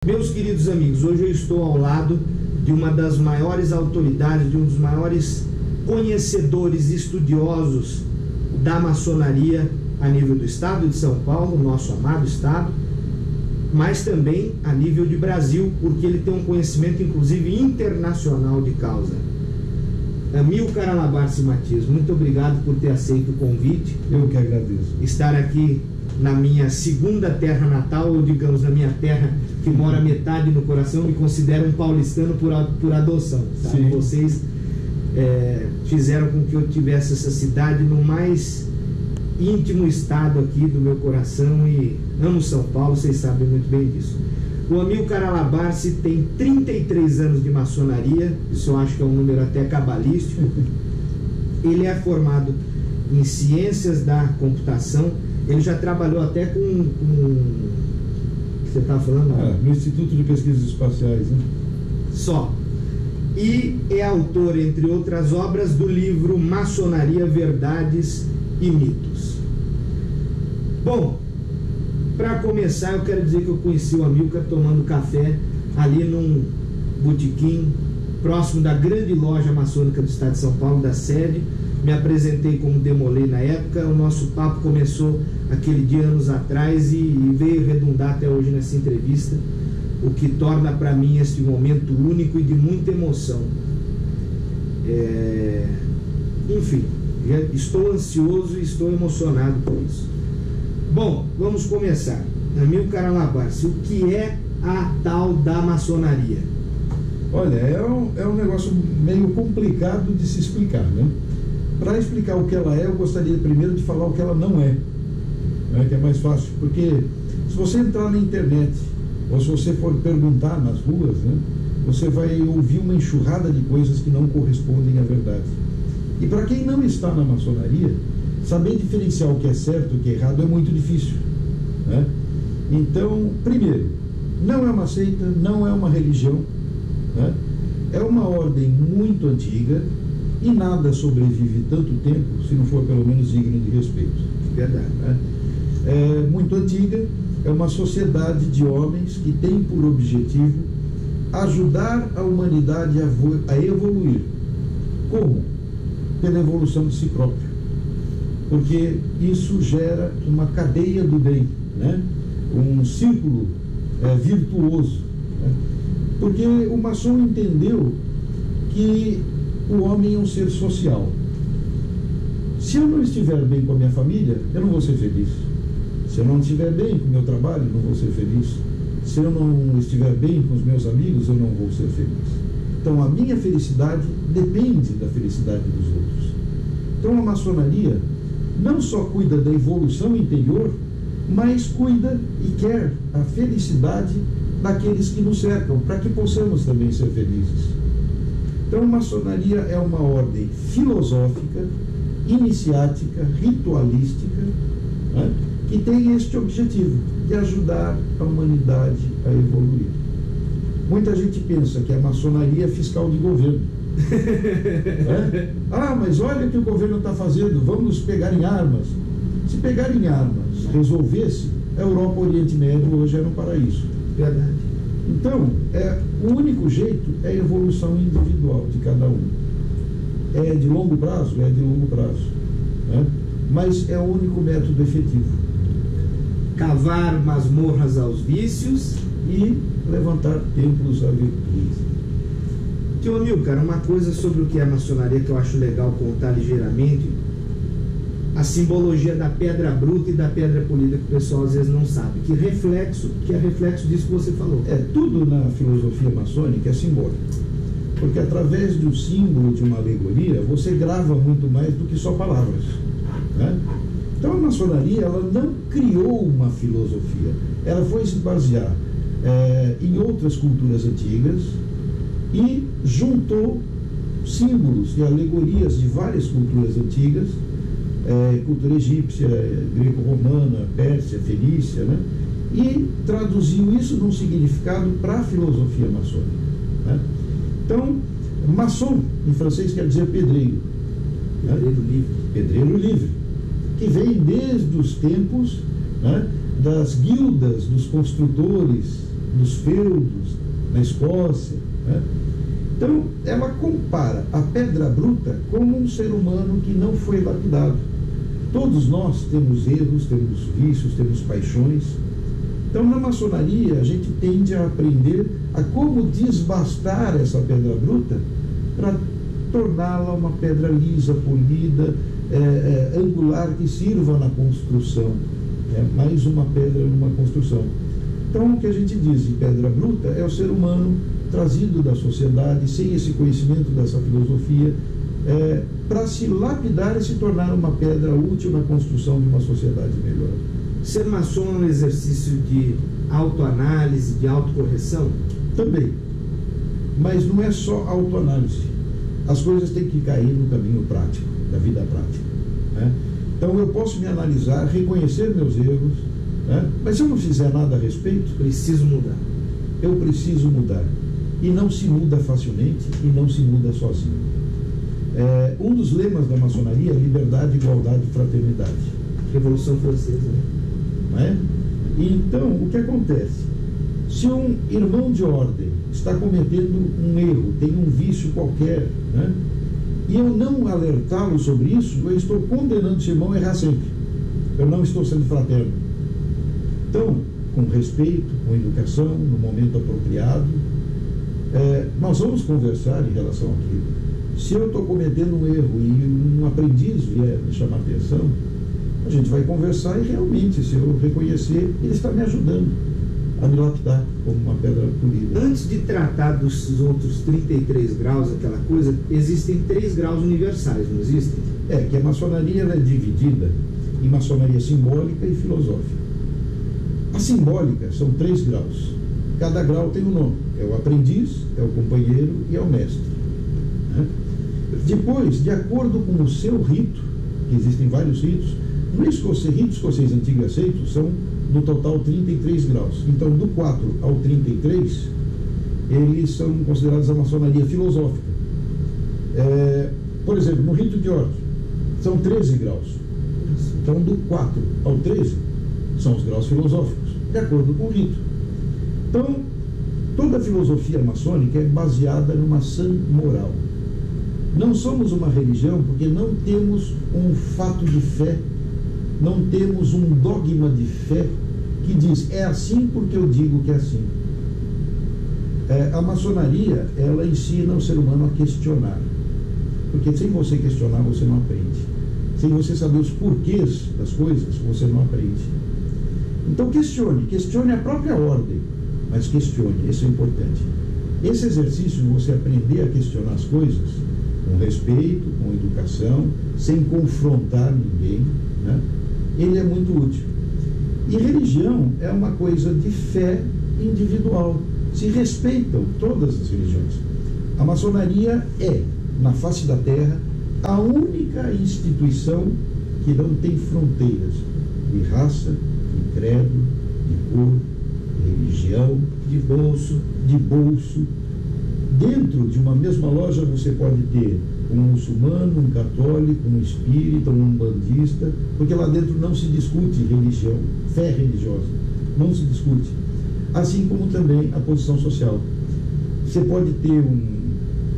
Meus queridos amigos, hoje eu estou ao lado de uma das maiores autoridades, de um dos maiores conhecedores estudiosos da maçonaria a nível do estado de São Paulo, nosso amado estado, mas também a nível de Brasil, porque ele tem um conhecimento inclusive internacional de causa. Amilcar Alabarce Matias, muito obrigado por ter aceito o convite. Eu que agradeço. Estar aqui na minha segunda terra natal, ou digamos, na minha terra que mora metade no coração, me considero um paulistano por adoção, sabe? Sim. Vocês fizeram com que eu tivesse essa cidade no mais íntimo estado aqui do meu coração, e amo São Paulo, vocês sabem muito bem disso. O Amilcar Alabarce tem 33 anos de maçonaria, isso eu acho que é um número até cabalístico. Ele é formado em ciências da computação, ele já trabalhou até com o que você está falando? No Instituto de Pesquisas Espaciais, né? Só. E é autor, entre outras obras, do livro Maçonaria, Verdades e Mitos. Bom, para começar, eu quero dizer que eu conheci o Amilcar tomando café ali num botequim próximo da grande loja maçônica do estado de São Paulo, da sede. Me apresentei como Demolei na época. O nosso papo começou aquele dia, anos atrás, e veio redundar até hoje nessa entrevista, o que torna para mim este momento único e de muita emoção. Enfim, estou ansioso e estou emocionado por isso. Bom, vamos começar. Amilcar Alabarce, o que é a tal da maçonaria? Olha, é um negócio meio complicado de se explicar, né? Para explicar o que ela é, eu gostaria primeiro de falar o que ela não é, né? Que é mais fácil, porque se você entrar na internet, ou se você for perguntar nas ruas, né, você vai ouvir uma enxurrada de coisas que não correspondem à verdade. E para quem não está na maçonaria, saber diferenciar o que é certo e o que é errado é muito difícil, né? Então, primeiro, não é uma seita, não é uma religião, né? É uma ordem muito antiga e nada sobrevive tanto tempo se não for pelo menos digno de respeito. Verdade, né? É muito antiga, é uma sociedade de homens que tem por objetivo ajudar a humanidade a evoluir. Como? Pela evolução de si próprio. Porque isso gera uma cadeia do bem, né? Um círculo virtuoso, né? Porque o maçom entendeu que o homem é um ser social. Se eu não estiver bem com a minha família, eu não vou ser feliz. Se eu não estiver bem com o meu trabalho, não vou ser feliz. Se eu não estiver bem com os meus amigos, eu não vou ser feliz. Então a minha felicidade depende da felicidade dos outros. Então a maçonaria não só cuida da evolução interior, mas cuida e quer a felicidade daqueles que nos cercam, para que possamos também ser felizes. Então a maçonaria é uma ordem filosófica, iniciática, ritualística, né, que tem este objetivo de ajudar a humanidade a evoluir. Muita gente pensa que a maçonaria é fiscal de governo. Mas olha o que o governo está fazendo, vamos pegar em armas. Se pegar em armas resolvesse, a Europa, o Oriente Médio hoje era um paraíso. Verdade. Então, o único jeito é a evolução individual de cada um. É de longo prazo? É de longo prazo, né? Mas é o único método efetivo. Cavar masmorras aos vícios e levantar templos à virtude. Tio Amilcar, uma coisa sobre o que é a maçonaria que eu acho legal contar ligeiramente: a simbologia da pedra bruta e da pedra polida, que o pessoal às vezes não sabe, que é reflexo disso que você falou. Tudo na filosofia maçônica é simbólico, porque através de um símbolo, de uma alegoria, você grava muito mais do que só palavras, né? Então a maçonaria, ela não criou uma filosofia, ela foi se basear em outras culturas antigas e juntou símbolos e alegorias de várias culturas antigas, cultura egípcia, greco-romana, pérsia, fenícia, né? E traduziu isso num significado para a filosofia maçônica, né? Então, maçom em francês quer dizer pedreiro, Pedreiro livre. Pedreiro livre, que vem desde os tempos, né, das guildas dos construtores nos feudos, na Escócia, né? Então, ela compara a pedra bruta como um ser humano que não foi lapidado. Todos nós temos erros, temos vícios, temos paixões. Então, na maçonaria, a gente tende a aprender a como desbastar essa pedra bruta para torná-la uma pedra lisa, polida, angular, que sirva na construção. Mais uma pedra numa construção. Então, o que a gente diz de pedra bruta é o ser humano trazido da sociedade, sem esse conhecimento dessa filosofia, para se lapidar e se tornar uma pedra útil na construção de uma sociedade melhor. Ser maçom é um exercício de autoanálise, de autocorreção? Também. Mas não é só autoanálise. As coisas têm que cair no caminho prático, da vida prática, né? Então eu posso me analisar, reconhecer meus erros, né? Mas se eu não fizer nada a respeito, preciso mudar. Eu preciso mudar. E não se muda facilmente e não se muda sozinho. Um dos lemas da maçonaria é liberdade, igualdade e fraternidade. Revolução Francesa, né? Não é? Então, o que acontece? Se um irmão de ordem está cometendo um erro, tem um vício qualquer, né? E eu não alertá-lo sobre isso, eu estou condenando esse irmão a errar sempre. Eu não estou sendo fraterno. Então, com respeito, com educação, no momento apropriado, nós vamos conversar em relação àquilo. Se eu estou cometendo um erro e um aprendiz vier me chamar atenção, a gente vai conversar e realmente, se eu reconhecer, ele está me ajudando a me lapidar como uma pedra polida. Antes de tratar dos outros 33 graus, aquela coisa, existem 3 graus universais, não existem? Que a maçonaria ela é dividida em maçonaria simbólica e filosófica. A simbólica são 3 graus. Cada grau tem um nome. É o aprendiz, é o companheiro e é o mestre, né? Depois, de acordo com o seu rito, que existem vários ritos, no rito escocês antigo e aceito são, no total, 33 graus. Então, do 4 ao 33, eles são considerados a maçonaria filosófica. Por exemplo, no rito de ordem, são 13 graus. Então, do 4 ao 13, são os graus filosóficos, de acordo com o rito. Então, toda a filosofia maçônica é baseada numa sã moral. Não somos uma religião porque não temos um fato de fé, não temos um dogma de fé que diz, é assim porque eu digo que é assim. A maçonaria, ela ensina o ser humano a questionar. Porque sem você questionar, você não aprende. Sem você saber os porquês das coisas, você não aprende. Então questione a própria ordem, mas questione, isso é importante. Esse exercício de você aprender a questionar as coisas, com respeito, com educação, sem confrontar ninguém, né? Ele é muito útil. E religião é uma coisa de fé individual. Se respeitam todas as religiões. A maçonaria é, na face da terra, a única instituição que não tem fronteiras de raça, de credo, de cor, de religião, de bolso. Dentro de uma mesma loja você pode ter um muçulmano, um católico, um espírita, um umbandista, porque lá dentro não se discute religião, fé religiosa, não se discute. Assim como também a posição social. Você pode ter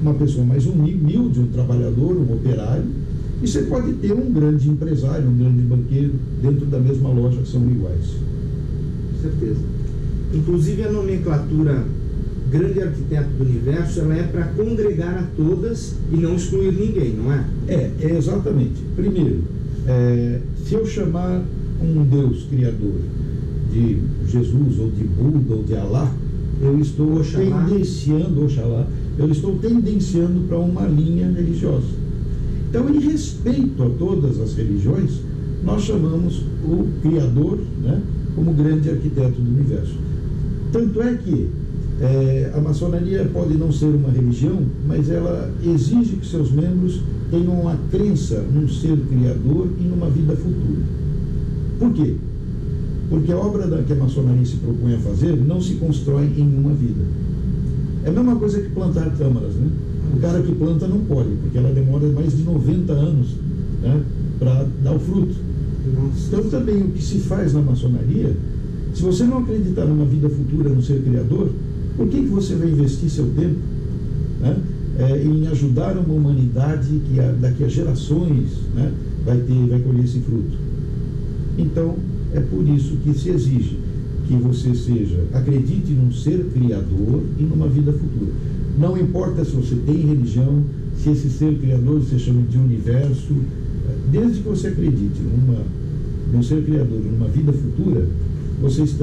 uma pessoa mais humilde, um trabalhador, um operário, e você pode ter um grande empresário, um grande banqueiro, dentro da mesma loja, que são iguais. Com certeza. Inclusive a nomenclatura grande arquiteto do universo, ela é para congregar a todas e não excluir ninguém, não é? Exatamente. Primeiro, se eu chamar um Deus criador de Jesus, ou de Buda, ou de Alá, eu estou tendenciando para uma linha religiosa. Então, em respeito a todas as religiões, nós chamamos o Criador, né, como grande arquiteto do universo. Tanto é que a maçonaria pode não ser uma religião, mas ela exige que seus membros tenham uma crença num ser criador e numa vida futura. Por quê? Porque a obra que a maçonaria se propõe a fazer não se constrói em uma vida. É a mesma coisa que plantar tâmaras, né? O cara que planta não colhe, porque ela demora mais de 90 anos, né, para dar o fruto. Nossa. Então também o que se faz na maçonaria Se você não acreditar numa vida futura, no ser criador, por que você vai investir seu tempo, né, em ajudar uma humanidade que daqui a gerações, né, vai colher esse fruto? Então, é por isso que se exige que você acredite num ser criador e numa vida futura. Não importa se você tem religião, se esse ser criador se chama de universo, desde que você acredite num ser criador e numa vida futura, vocês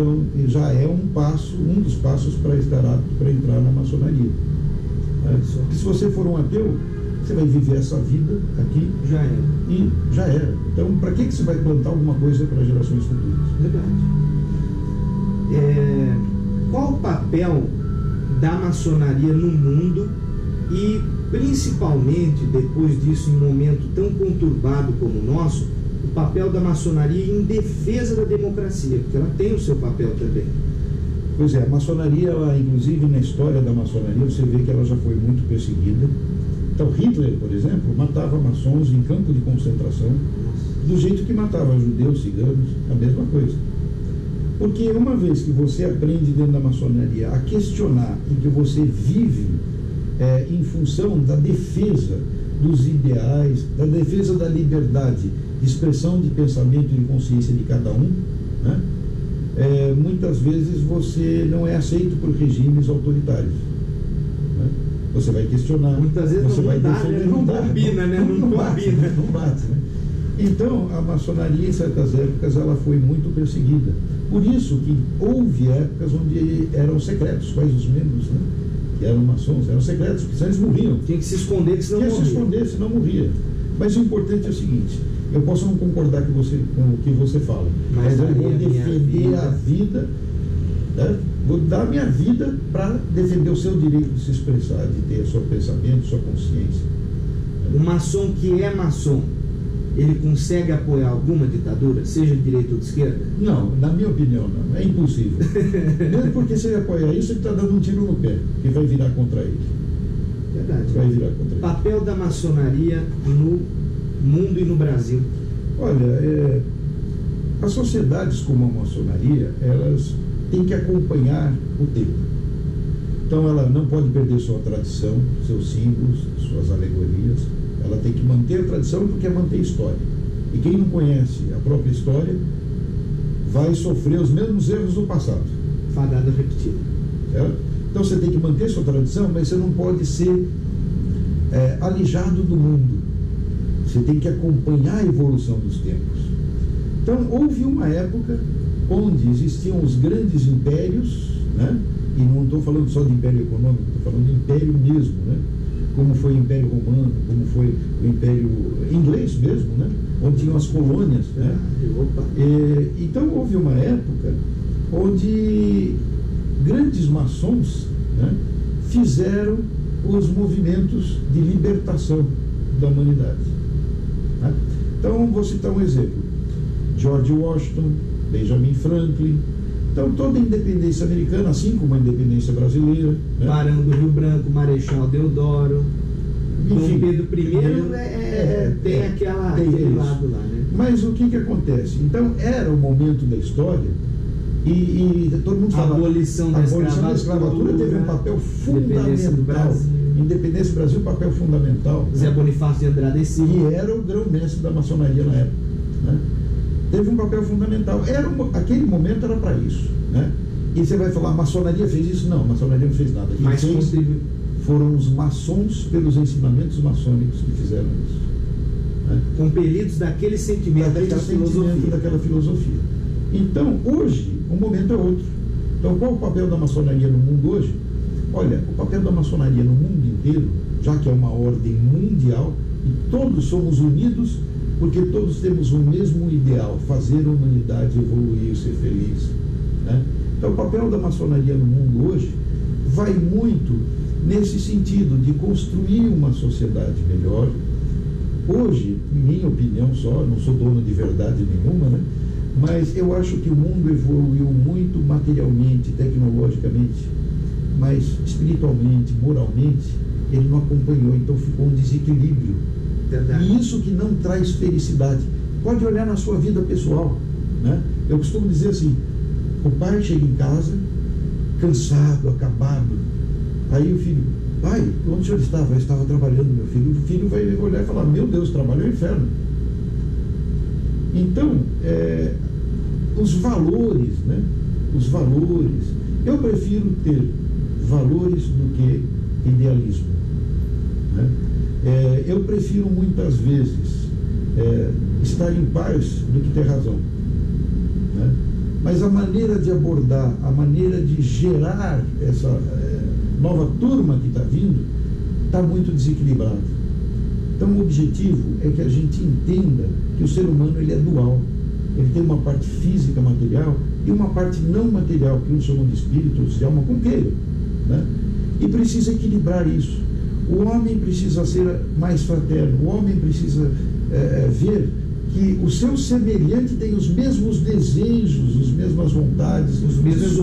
já é um dos passos para estar apto para entrar na maçonaria. Porque se você for um ateu, você vai viver essa vida aqui e já era. Então, para que você vai plantar alguma coisa para gerações futuras? Verdade. Qual o papel da maçonaria no mundo e, principalmente, depois disso, em um momento tão conturbado como o nosso, o papel da maçonaria em defesa da democracia, porque ela tem o seu papel também? Pois é, a maçonaria, inclusive na história da maçonaria, você vê que ela já foi muito perseguida. Então, Hitler, por exemplo, matava maçons em campo de concentração, do jeito que matava judeus, ciganos, a mesma coisa. Porque uma vez que você aprende dentro da maçonaria a questionar em que você vive em função da defesa dos ideais, da defesa da liberdade de expressão de pensamento e de consciência de cada um, né? Muitas vezes você não é aceito por regimes autoritários, né? Você vai questionar, muitas vezes você vai defender, não combina, né? Não bate, né? Então, a maçonaria, em certas épocas, ela foi muito perseguida. Por isso que houve épocas onde eram secretos, quais os membros, né, que eram maçons, eram secretos, porque senão eles morriam. Tinha que se esconder, senão morria. Tinha que se esconder, senão morria. Mas o importante é o seguinte: eu posso não concordar com o que você fala, mas eu vou defender a vida, né? Vou dar a minha vida para defender o seu direito de se expressar, de ter o seu pensamento, sua consciência. O maçom que é maçom, ele consegue apoiar alguma ditadura, seja de direita ou de esquerda? Não, na minha opinião não, é impossível. Mesmo porque se ele apoia isso, ele está dando um tiro no pé, que vai virar contra ele. Verdade. Vai virar contra ele. Papel da maçonaria no mundo e no Brasil. Olha, as sociedades como a maçonaria, elas têm que acompanhar o tempo. Então ela não pode perder sua tradição, seus símbolos, suas alegorias. Ela tem que manter a tradição porque é manter a história. E quem não conhece a própria história vai sofrer os mesmos erros do passado. Fadado a repetir. Certo? Então você tem que manter sua tradição, mas você não pode ser alijado do mundo. Você tem que acompanhar a evolução dos tempos. Então houve uma época onde existiam os grandes impérios, né? E não estou falando só de império econômico, estou falando de império mesmo, né? Como foi o Império Romano, como foi o Império Inglês mesmo, né? Onde tinham as colônias, né? Então houve uma época onde grandes maçons, né, fizeram os movimentos de libertação da humanidade, né? Então vou citar um exemplo: George Washington, Benjamin Franklin. Então, toda a independência americana, assim como a independência brasileira, né? Barão do Rio Branco, Marechal Deodoro, Dom Pedro I, tem aquele lado lá, né? Mas o que acontece? Então, era o momento da história e todo mundo fala... A abolição da escravatura teve um papel fundamental. Independência do Brasil, papel fundamental. Zé Bonifácio de Andrade e Silva. E era o grão-mestre da maçonaria na época, né? Teve um papel fundamental. Aquele momento era para isso, né? E você vai falar, a maçonaria fez isso? Não, a maçonaria não fez nada. Mas foram os maçons, pelos ensinamentos maçônicos, que fizeram isso, né? Compelidos daquele sentimento, daquela filosofia. Então, hoje, o momento é outro. Então, qual o papel da maçonaria no mundo hoje? Olha, o papel da maçonaria no mundo inteiro, já que é uma ordem mundial, e todos somos unidos porque todos temos o mesmo ideal: fazer a humanidade evoluir, ser feliz, né? Então, o papel da maçonaria no mundo hoje vai muito nesse sentido de construir uma sociedade melhor. Hoje, minha opinião só, não sou dono de verdade nenhuma, né? Mas eu acho que o mundo evoluiu muito materialmente, tecnologicamente, mas espiritualmente, moralmente, ele não acompanhou, então ficou um desequilíbrio. Verdade. E isso que não traz felicidade. Pode olhar na sua vida pessoal, né? Eu costumo dizer assim: O pai chega em casa, cansado, acabado. Aí o filho: pai, onde o senhor estava? Eu estava trabalhando, meu filho. O filho vai olhar e falar: meu Deus, trabalho é o inferno. Então, os valores, né? Os valores. Eu prefiro ter valores do que idealismo, né? Eu prefiro muitas vezes estar em paz do que ter razão, né? Mas a maneira de abordar, a maneira de gerar essa nova turma que está vindo, está muito desequilibrada. Então o objetivo é que a gente entenda que o ser humano ele é dual. Ele tem uma parte física, material, e uma parte não material, que uns chamam de espírito, outros de alma, como queira, né? E precisa equilibrar isso. O homem precisa ser mais fraterno, o homem precisa ver que o seu semelhante tem os mesmos desejos, as mesmas vontades, os mesmos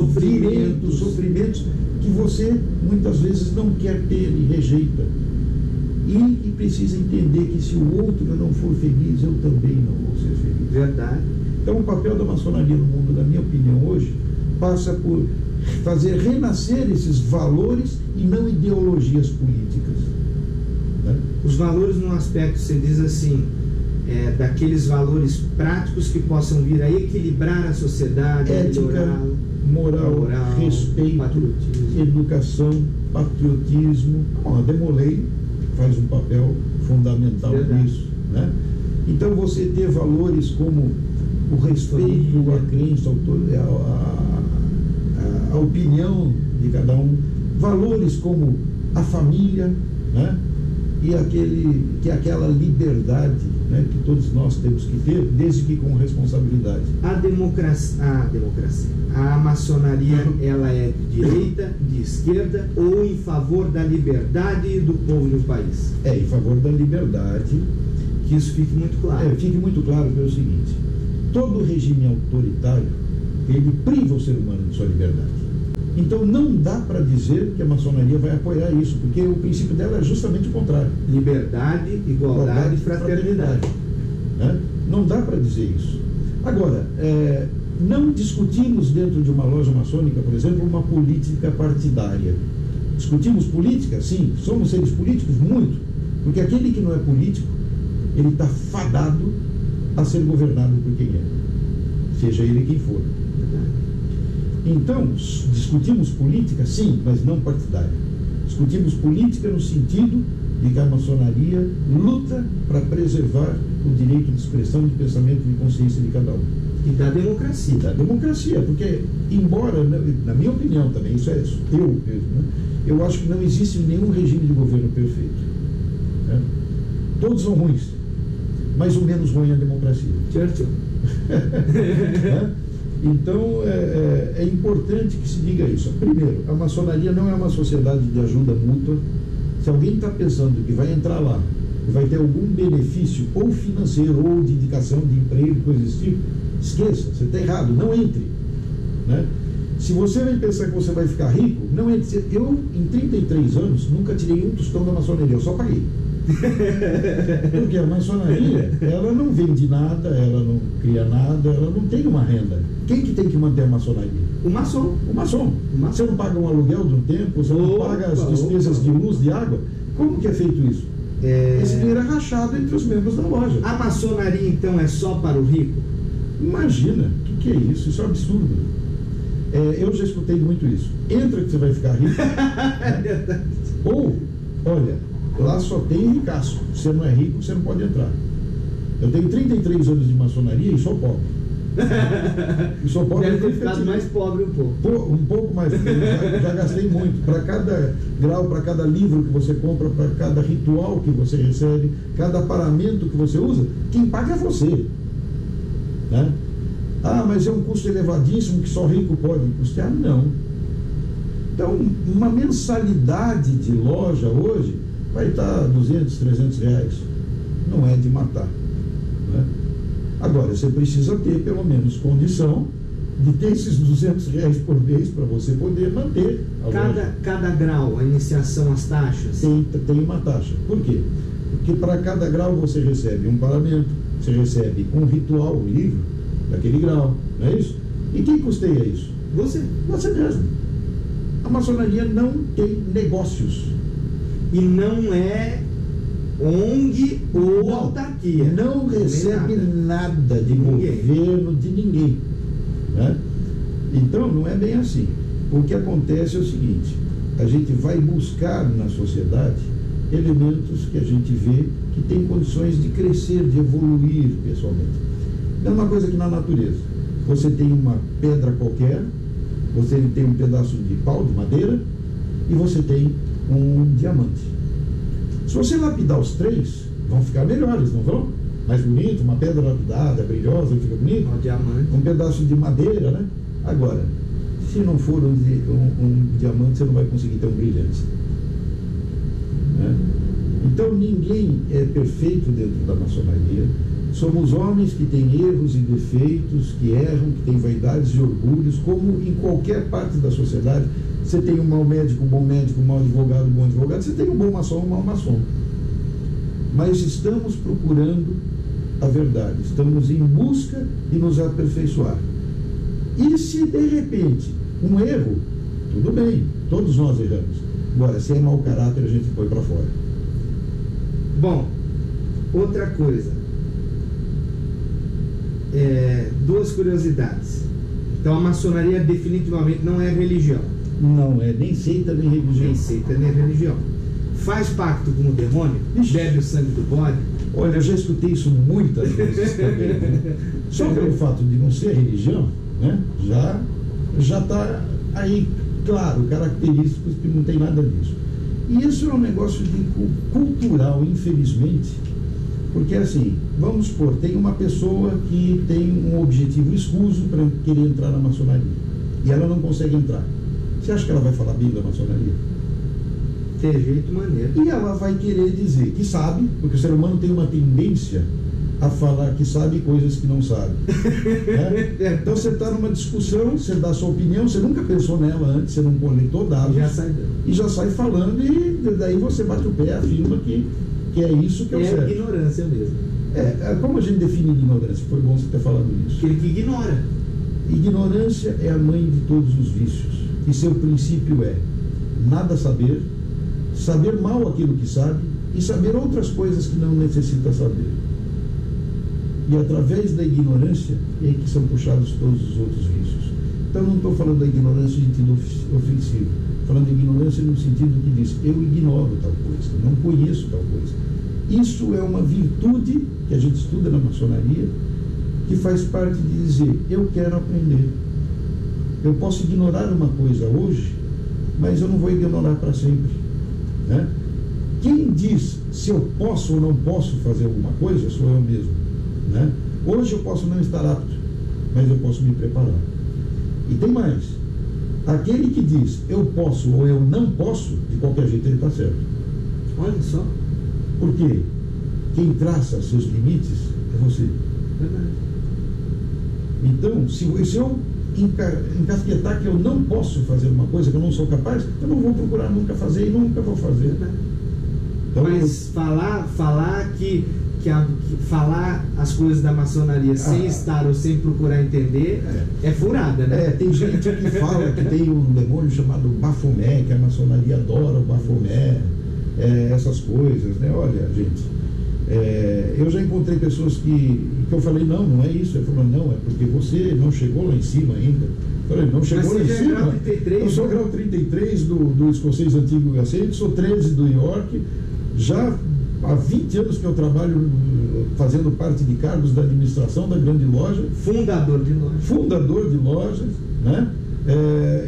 sofrimentos que você muitas vezes não quer ter e rejeita. E precisa entender que se o outro não for feliz, eu também não vou ser feliz. Verdade. Então o papel da maçonaria no mundo, na minha opinião, hoje, passa por fazer renascer esses valores e não ideologias políticas, né? Os valores no aspecto, você diz assim, daqueles valores práticos que possam vir a equilibrar a sociedade, ética, moral, respeito, patriotismo. Educação, patriotismo. Bom, a Demolei faz um papel fundamental nisso, né? Então você ter valores como o respeito, a crença, a opinião de cada um, valores como a família, né? E aquela liberdade, né, que todos nós temos que ter, desde que com responsabilidade. A maçonaria, ela é de direita, de esquerda, ou em favor da liberdade do povo do país? Em favor da liberdade. Que isso fique muito claro. Fique muito claro pelo seguinte: todo regime autoritário, ele priva o ser humano de sua liberdade. Então não dá para dizer que a maçonaria vai apoiar isso, porque o princípio dela é justamente o contrário. Liberdade, igualdade e fraternidade. Né? Não dá para dizer isso. Agora, não discutimos dentro de uma loja maçônica, por exemplo, uma política partidária. Discutimos política? Sim. Somos seres políticos? Muito. Porque aquele que não é político, ele está fadado a ser governado por quem é, seja ele quem for. Então, discutimos política, sim, mas não partidária. Discutimos política no sentido de que a maçonaria luta para preservar o direito de expressão, de pensamento e de consciência de cada um. E da democracia. Da democracia, porque, embora, na minha opinião também, isso é eu mesmo, né? Eu acho que não existe nenhum regime de governo perfeito, né? Todos são ruins, mas o menos ruim é a democracia. Churchill. Né? Então, é importante que se diga isso. Primeiro, a maçonaria não é uma sociedade de ajuda mútua. Se alguém está pensando que vai entrar lá e vai ter algum benefício, ou financeiro, ou de indicação de emprego, coisa desse tipo, esqueça, você está errado, não entre, né? Se você vai pensar que você vai ficar rico, não entre. Eu, em 33 anos, nunca tirei um tostão da maçonaria, eu só paguei. Porque a maçonaria, ela não vende nada, ela não cria nada, ela não tem uma renda. Quem que tem que manter a maçonaria? O maçom. O maçom. Você não paga um aluguel de um tempo, você não paga as despesas de luz, de água. Como que é feito isso? Esse dinheiro é rachado entre os membros da loja. A maçonaria, então, é só para o rico? Imagina, o que é isso? Isso é um absurdo. Eu já escutei muito isso. Entra que você vai ficar rico. Né? Ou, olha, lá só tem ricaço. Se você não é rico, você não pode entrar. Eu tenho 33 anos de maçonaria e sou pobre. E sou pobre. Deve ter ficado mais pobre um pouco. Um pouco mais, porque eu já gastei muito. Para cada grau, para cada livro que você compra, para cada ritual que você recebe, cada paramento que você usa, quem paga é você, né? Ah, mas é um custo elevadíssimo que só rico pode custear? Não. Então, uma mensalidade de loja hoje vai estar 200, 300 reais. Não é de matar, né? Agora, você precisa ter pelo menos condição de ter esses 200 reais por mês para você poder manter a loja. Cada grau, a iniciação, as taxas? Tem uma taxa. Por quê? Porque para cada grau você recebe um paramento, você recebe um ritual, um livro daquele grau, não é isso? E quem custeia isso? Você. Você mesmo. A maçonaria não tem negócios. E não é ONG ou Não, autarquia. não recebe nada de governo, de ninguém, né? Então não é bem assim. O que acontece é o seguinte: a gente vai buscar na sociedade elementos que a gente vê que tem condições de crescer, de evoluir pessoalmente. É uma coisa que na natureza. Você tem uma pedra qualquer, você tem um pedaço de pau, de madeira, e você tem um diamante. Se você lapidar os três, vão ficar melhores, não vão? Mais bonito, uma pedra lapidada, brilhosa, fica bonito. Um diamante. Um pedaço de madeira, né? Agora, se não for um diamante, você não vai conseguir ter um brilhante, né? Então ninguém é perfeito dentro da maçonaria. Somos homens que têm erros e defeitos, que erram, que têm vaidades e orgulhos, como em qualquer parte da sociedade. Você tem um mau médico, um bom advogado, você tem um bom maçom, um mau maçom. Mas estamos procurando a verdade, estamos em busca de nos aperfeiçoar. E se de repente um erro, tudo bem, todos nós erramos. Agora, se é mau caráter, a gente põe para fora. Bom, outra coisa. Duas curiosidades. Então a maçonaria definitivamente não é religião. Não é nem seita nem religião. Nem seita nem religião. Faz pacto com o demônio? Ixi. Bebe o sangue do bode? Olha, eu já escutei isso muitas vezes também, né? Só pelo fato de não ser religião, né? Já está aí, claro, característicos que não tem nada disso. E isso é um negócio cultural, infelizmente, porque assim, vamos supor, tem uma pessoa que tem um objetivo escuso para querer entrar na maçonaria e ela não consegue entrar. Você acha que ela vai falar bem da maçonaria? De jeito maneiro. E ela vai querer dizer que sabe, porque o ser humano tem uma tendência a falar que sabe coisas que não sabe, né? Então você está numa discussão, você dá a sua opinião, você nunca pensou nela antes, você não coletou dados, já sai falando, e daí você bate o pé, afirma que é isso que é o certo. É ignorância mesmo. Como a gente define ignorância? Foi bom você ter falado isso. Aquele que ignora. Ignorância é a mãe de todos os vícios. E seu princípio é nada saber, saber mal aquilo que sabe e saber outras coisas que não necessita saber. E através da ignorância é que são puxados todos os outros vícios. Então não estou falando da ignorância em sentido ofensivo, falando de ignorância no sentido que diz, eu ignoro tal coisa, não conheço tal coisa. Isso é uma virtude que a gente estuda na maçonaria, que faz parte de dizer, eu quero aprender. Eu posso ignorar uma coisa hoje, mas eu não vou ignorar para sempre, né? Quem diz se eu posso ou não posso fazer alguma coisa, sou eu mesmo, né? Hoje eu posso não estar apto, mas eu posso me preparar. E tem mais, aquele que diz eu posso ou eu não posso, de qualquer jeito ele está certo. Olha só. Porque quem traça seus limites é você. Verdade. Então, se eu encasquetar que eu não posso fazer uma coisa que eu não sou capaz, eu não vou procurar nunca fazer e nunca vou fazer. Então, mas falar as coisas da maçonaria sem estar ou sem procurar entender é furada, né? Tem gente que fala que tem um demônio chamado Bafomé, que a maçonaria adora o Bafomé, essas coisas, né? Olha, gente, eu já encontrei pessoas que eu falei, não é isso. Ele falou, não, é porque você não chegou lá em cima ainda. Eu falei, não chegou lá em cima. Grau 33, eu sou grau 33 do escocês antigo Gacete, sou 13 do York, já há 20 anos que eu trabalho fazendo parte de cargos da administração da grande loja. Fundador de lojas, né?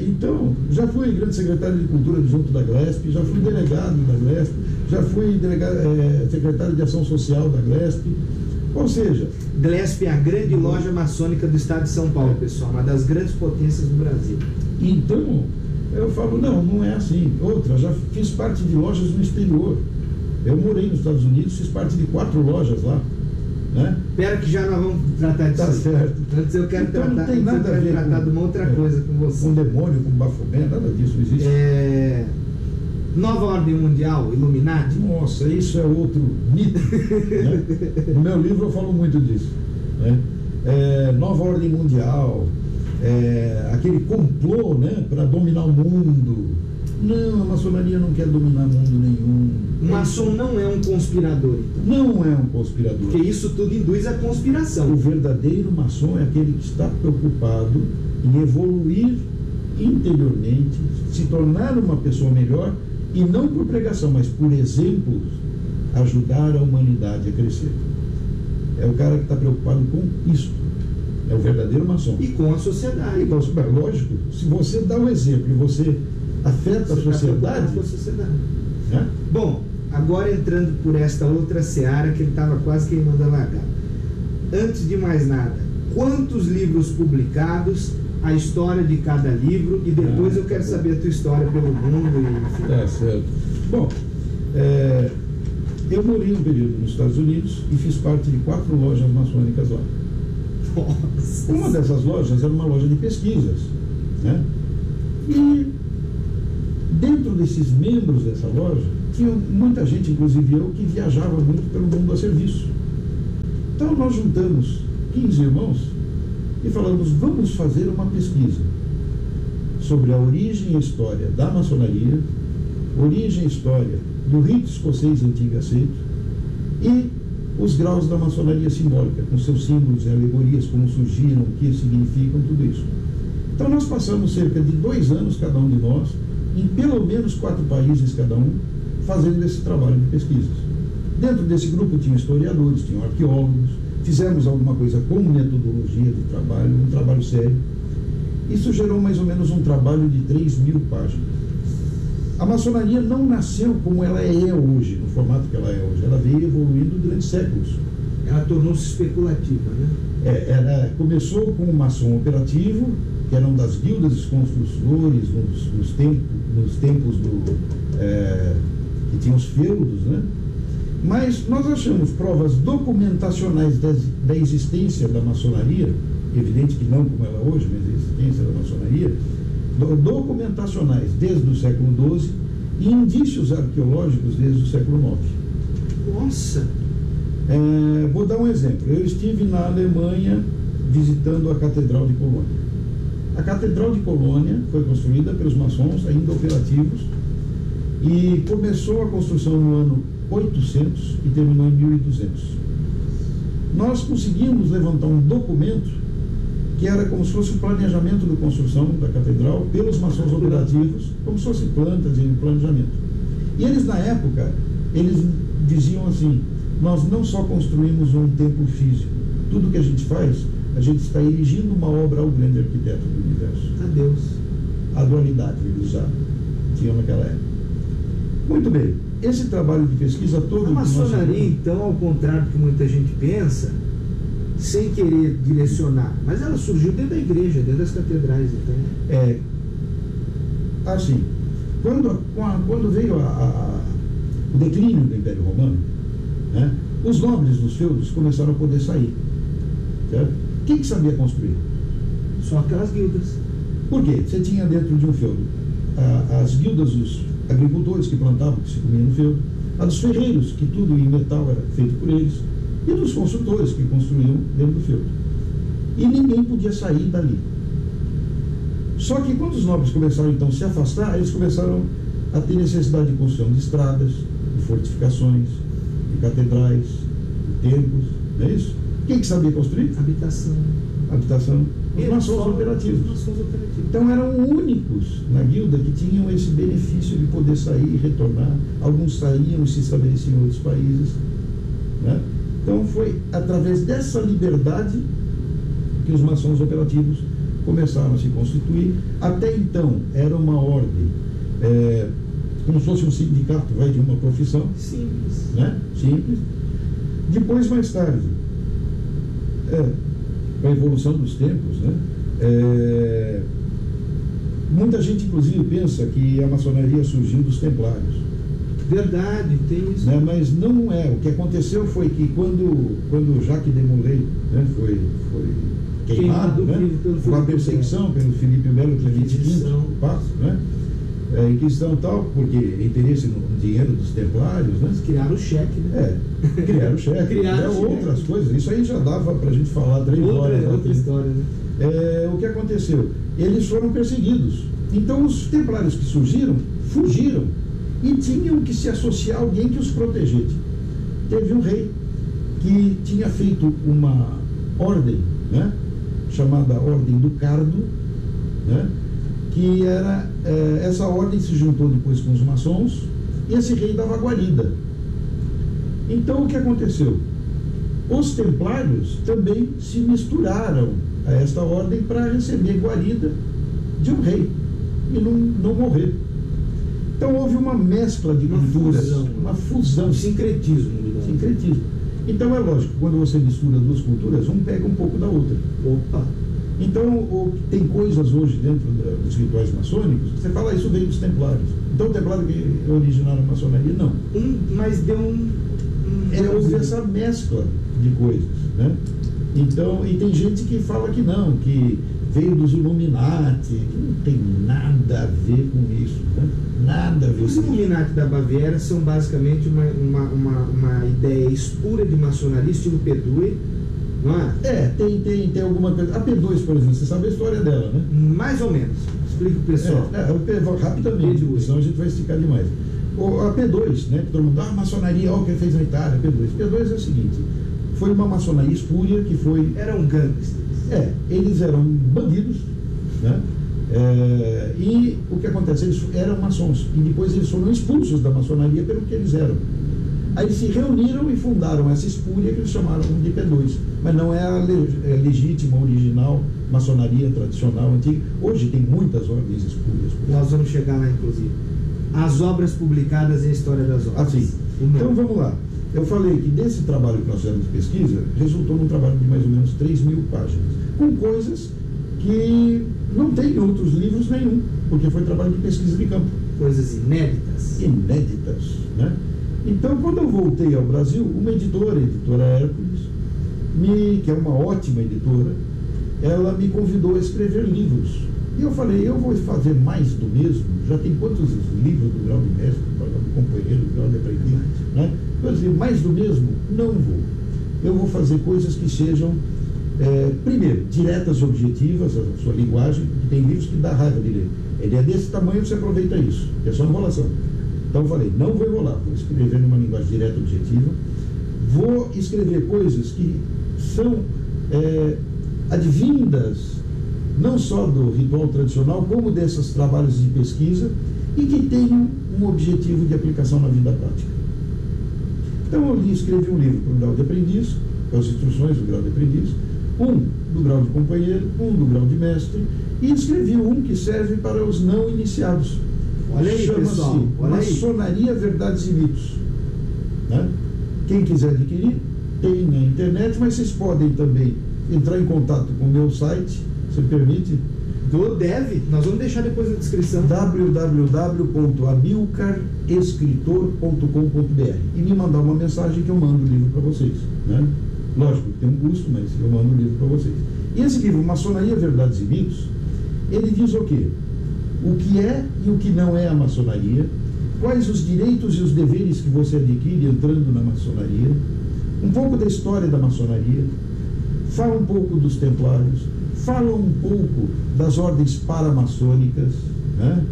Então, já fui grande secretário de cultura junto da GLESP, já fui delegado da GLESP, já fui secretário de ação social da GLESP. Ou seja, GLESP é a grande loja maçônica do estado de São Paulo, pessoal, uma das grandes potências do Brasil. Então, eu falo, não é assim. Outra, já fiz parte de lojas no exterior. Eu morei nos Estados Unidos, fiz parte de 4 lojas lá, né? Espera que já nós vamos tratar disso. Tá certo. Antes eu quero então, não tem nada a ver tratar de uma outra coisa com você. Com demônio, com Bafomé, nada disso existe. Nova Ordem Mundial, Illuminati. Nossa, isso é outro mito, né? No meu livro eu falo muito disso, né? Nova Ordem Mundial, aquele complô, né, para dominar o mundo. Não, a maçonaria não quer dominar mundo nenhum. O maçom não é um conspirador, então. Não é um conspirador. Porque isso tudo induz a conspiração. O verdadeiro maçom é aquele que está preocupado em evoluir interiormente, se tornar uma pessoa melhor, e não por pregação, mas por exemplos, ajudar a humanidade a crescer. É o cara que está preocupado com isso. É o verdadeiro maçom. E com a sociedade. E, lógico, se você dá o exemplo e você afeta a sociedade. Né? Bom, agora entrando por esta outra seara que ele estava quase queimando a largada. Antes de mais nada, quantos livros publicados, a história de cada livro, e depois eu quero saber a tua história pelo mundo. Enfim. Tá certo. Bom, eu morei um período nos Estados Unidos e fiz parte de 4 lojas maçônicas lá. Nossa. Uma dessas lojas era uma loja de pesquisas, né? E dentro desses membros dessa loja, tinha muita gente, inclusive eu, que viajava muito pelo mundo a serviço. Então nós juntamos 15 irmãos e falamos, vamos fazer uma pesquisa sobre a origem e a história da maçonaria, origem e história do rito escocês antigo aceito e os graus da maçonaria simbólica, com seus símbolos e alegorias, como surgiram, o que significam, tudo isso. Então nós passamos cerca de 2 anos, cada um de nós, em pelo menos 4 países cada um, fazendo esse trabalho de pesquisas. Dentro desse grupo tinham historiadores, tinham arqueólogos, fizemos alguma coisa com metodologia de trabalho, um trabalho sério. Isso gerou mais ou menos um trabalho de 3.000 páginas. A maçonaria não nasceu como ela é hoje, no formato que ela é hoje. Ela veio evoluindo durante séculos. Ela tornou-se especulativa, né? Ela começou com o maçom operativo, que eram das guildas dos construtores nos tempos que tinham os feudos, né? Mas nós achamos provas documentacionais da existência da maçonaria, evidente que não como ela é hoje, mas a existência da maçonaria, documentacionais desde o século XII e indícios arqueológicos desde o século IX. Nossa! Vou dar um exemplo. Eu estive na Alemanha visitando a Catedral de Colônia. A Catedral de Colônia foi construída pelos maçons ainda operativos e começou a construção no ano 800 e terminou em 1200. Nós conseguimos levantar um documento que era como se fosse o planejamento da construção da catedral pelos maçons operativos, como se fosse plantas e planejamento. E eles, na época, eles diziam assim, nós não só construímos um templo físico, tudo que a gente faz, a gente está erigindo uma obra ao grande arquiteto do universo. A Deus. A dualidade eles já tinham naquela época. Muito bem, esse trabalho de pesquisa todo... A maçonaria, então, ao contrário do que muita gente pensa, sem querer direcionar, mas ela surgiu dentro da igreja, dentro das catedrais, então. Assim, quando veio o declínio do Império Romano, né, os nobres dos feudos começaram a poder sair. Certo? Quem que sabia construir? Só aquelas guildas. Por quê? Você tinha dentro de um feudo as guildas dos agricultores que plantavam, que se comiam no feudo, a dos ferreiros, que tudo em metal era feito por eles, e dos construtores que construíam dentro do feudo. E ninguém podia sair dali. Só que quando os nobres começaram então a se afastar, eles começaram a ter necessidade de construção de estradas, de fortificações, de catedrais, de templos, não é isso? Quem que sabia construir? Habitação. Os maçons operativos. Então eram únicos na guilda que tinham esse benefício de poder sair e retornar. Alguns saíam e se estabeleciam em outros países, né? Então foi através dessa liberdade que os maçons operativos começaram a se constituir. Até então era uma ordem, como se fosse um sindicato, de uma profissão. Simples. Né? Simples. Depois, mais tarde, com a evolução dos tempos, né? Muita gente, inclusive, pensa que a maçonaria surgiu dos templários. Verdade, tem isso. Né? Mas não é. O que aconteceu foi que quando Jacques de Molay, né, foi queimado, né, com a perseguição pelo Filipe Melo Clemente V, né? Inquisição tal, porque interesse no dinheiro dos templários, né? Eles criaram o cheque, né? Criaram o cheque, outras coisas. Isso aí já dava para a gente falar 3 horas. Outra história, né? o que aconteceu? Eles foram perseguidos. Então os templários que surgiram, fugiram e tinham que se associar a alguém que os protegesse. Teve um rei que tinha feito uma ordem, né, chamada Ordem do Cardo, né, que era, essa ordem se juntou depois com os maçons, e esse rei dava guarida. Então o que aconteceu? Os templários também se misturaram a esta ordem para receber guarida de um rei e não morrer. Então houve uma mescla de culturas, uma fusão, sincretismo. Então é lógico, quando você mistura duas culturas, um pega um pouco da outra. Opa! Então tem coisas hoje dentro dos rituais maçônicos, você fala, isso veio dos templários. Então o templário que originaram a maçonaria, não. Mas deu houve essa mescla de coisas, né? Então, e tem gente que fala que não, que veio dos Illuminati, que não tem nada a ver com isso, né? Nada a ver com isso. Os Illuminati da Baviera são basicamente uma ideia espura de maçonaria, estilo P2, não é? Tem alguma coisa. A P2, por exemplo, você sabe a história dela, né? Mais ou menos. Explica o pessoal. Rapidamente, senão a gente vai esticar demais. A P2, né, que todo mundo, maçonaria, o que fez na Itália, P2. P2 é o seguinte, foi uma maçonaria espúria que foi... Eram gangsters. Eles eram bandidos, né? E o que acontece? Eles eram maçons, e depois eles foram expulsos da maçonaria pelo que eles eram. Aí se reuniram e fundaram essa espúria que eles chamaram de P2. Mas não é a legítima, original maçonaria tradicional, antiga. Hoje tem muitas ordens espúrias. Nós vamos chegar lá, inclusive. As obras publicadas e a história das obras. Assim, então vamos lá. Eu falei que desse trabalho que nós fizemos de pesquisa, resultou num trabalho de mais ou menos 3.000 páginas, com coisas que não tem em outros livros nenhum, porque foi trabalho de pesquisa de campo. Coisas inéditas. Inéditas, né? Então, quando eu voltei ao Brasil, uma editora, a editora Hércules, que é uma ótima editora, ela me convidou a escrever livros. E eu falei, eu vou fazer mais do mesmo. Já tem quantos livros do grau de mestre, do companheiro, do grau de aprendiz, né? Eu disse, mais do mesmo? Não vou. Eu vou fazer coisas que sejam, primeiro, diretas e objetivas, a sua linguagem, porque tem livros que dá raiva de ler. Ele é desse tamanho, você aproveita isso. É só enrolação. Então eu falei, não vou enrolar, vou escrever numa linguagem direta e objetiva. Vou escrever coisas que são advindas não só do ritual tradicional, como desses trabalhos de pesquisa, e que tenham um objetivo de aplicação na vida prática. Então eu escrevi um livro para o grau de aprendiz, com as instruções do grau de aprendiz, um do grau de companheiro, um do grau de mestre, e escrevi um que serve para os não iniciados. Olha aí, pessoal, olha aí. Maçonaria, Verdades e Mitos. Né? Quem quiser adquirir, tem na internet, mas vocês podem também entrar em contato com o meu site, se permite? Deve, nós vamos deixar depois na descrição. www.amilcarescritor.com.br e me mandar uma mensagem que eu mando o livro para vocês, né? Lógico que tem um custo, mas eu mando o livro para vocês. E esse livro, Maçonaria, Verdades e Mitos, ele diz o quê? O que é e o que não é a maçonaria, quais os direitos e os deveres que você adquire entrando na maçonaria, um pouco da história da maçonaria, fala um pouco dos templários, fala um pouco das ordens paramaçônicas, né?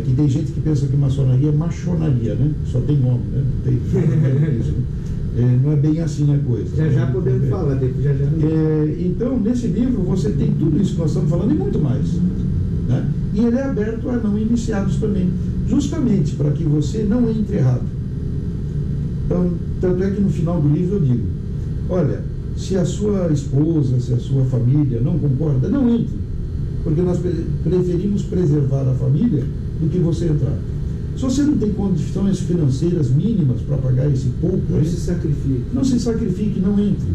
Que tem gente que pensa que maçonaria é machonaria, né? Só tem nome, né? Não tem isso, né? Não é bem assim a coisa. Já podemos falar, depois já. Então, nesse livro você tem tudo isso que nós estamos falando e muito mais, né? E ele é aberto a não iniciados também, justamente para que você não entre errado. Então, tanto é que no final do livro eu digo, olha, se a sua esposa, se a sua família não concorda, não entre, porque nós preferimos preservar a família do que você entrar. Se você não tem condições financeiras mínimas para pagar esse pouco, não se sacrifique. Não se sacrifique, não entre.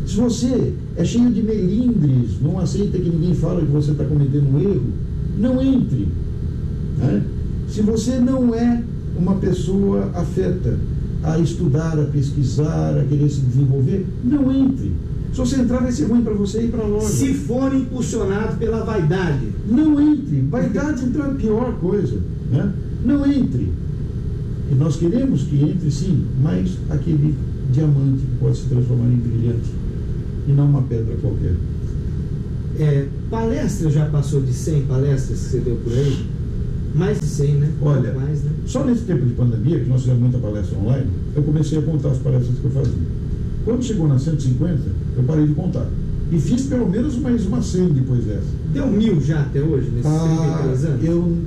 Se você é cheio de melindres, não aceita que ninguém fala que você está cometendo um erro, não entre, né? Se você não é uma pessoa afeta a estudar, a pesquisar, a querer se desenvolver, não entre. Se você entrar, vai ser ruim para você ir para a loja. Se for impulsionado pela vaidade, não entre. Vaidade então é a pior coisa, né? Não entre. E nós queremos que entre sim, mas aquele diamante que pode se transformar em brilhante e não uma pedra qualquer. Palestra já passou de 100 palestras que você deu por aí? Mais de 100, né? Olha, mais, né? Só nesse tempo de pandemia, que nós fizemos muita palestra online, eu comecei a contar as palestras que eu fazia. Quando chegou nas 150, eu parei de contar. E fiz pelo menos mais uma 100 depois dessa. Deu 1000 já até hoje, nesses 33 anos?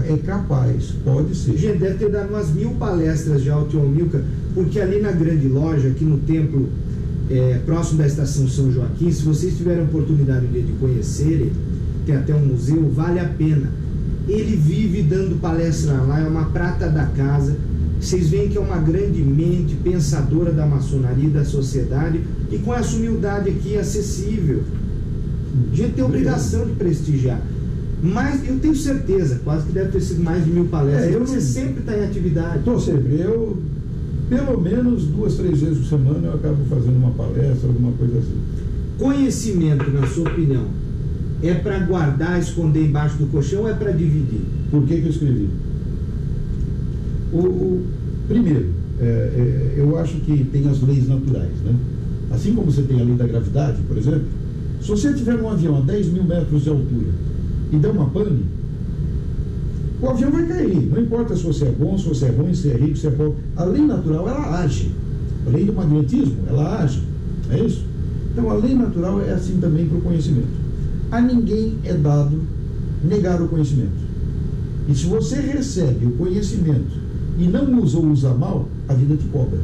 É capaz, pode ser. Gente, deve ter dado umas 1000 palestras já ao tio Amilcar, porque ali na grande loja, aqui no templo, próximo da estação São Joaquim, se vocês tiverem oportunidade um dia de conhecerem, tem até um museu, vale a pena. Ele vive dando palestra lá, é uma prata da casa. Vocês veem que é uma grande mente pensadora da maçonaria e da sociedade, e com essa humildade aqui acessível. A gente tem obrigação de prestigiar. Mas eu tenho certeza, quase que deve ter sido mais de 1000 palestras. Você sempre está em atividade. Estou sempre. Eu, pelo menos 2, 3 vezes por semana, eu acabo fazendo uma palestra, alguma coisa assim. Conhecimento, na sua opinião, é para guardar, esconder embaixo do colchão ou é para dividir? Por que eu escrevi? Primeiro, eu acho que tem as leis naturais, né? Assim como você tem a lei da gravidade, por exemplo, se você estiver num avião a 10.000 metros de altura e der uma pane, o avião vai cair. Não importa se você é bom, se você é ruim, se é rico, se é pobre. A lei natural, ela age. A lei do magnetismo, ela age. É isso? Então, a lei natural é assim também para o conhecimento. A ninguém é dado negar o conhecimento. E se você recebe o conhecimento e não usa ou usa mal, a vida te cobra.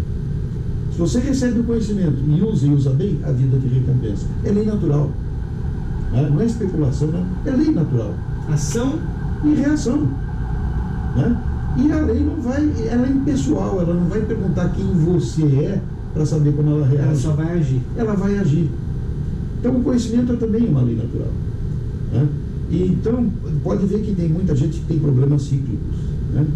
Se você recebe o conhecimento e usa bem, a vida te recompensa. É lei natural. Não é especulação, não. É lei natural. Ação e reação. Né? E a lei não vai, ela é impessoal, ela não vai perguntar quem você é para saber como ela reage. Ela só vai agir. Ela vai agir. Então o conhecimento é também uma lei natural. Né? E então pode ver que tem muita gente que tem problemas cíclicos. Né?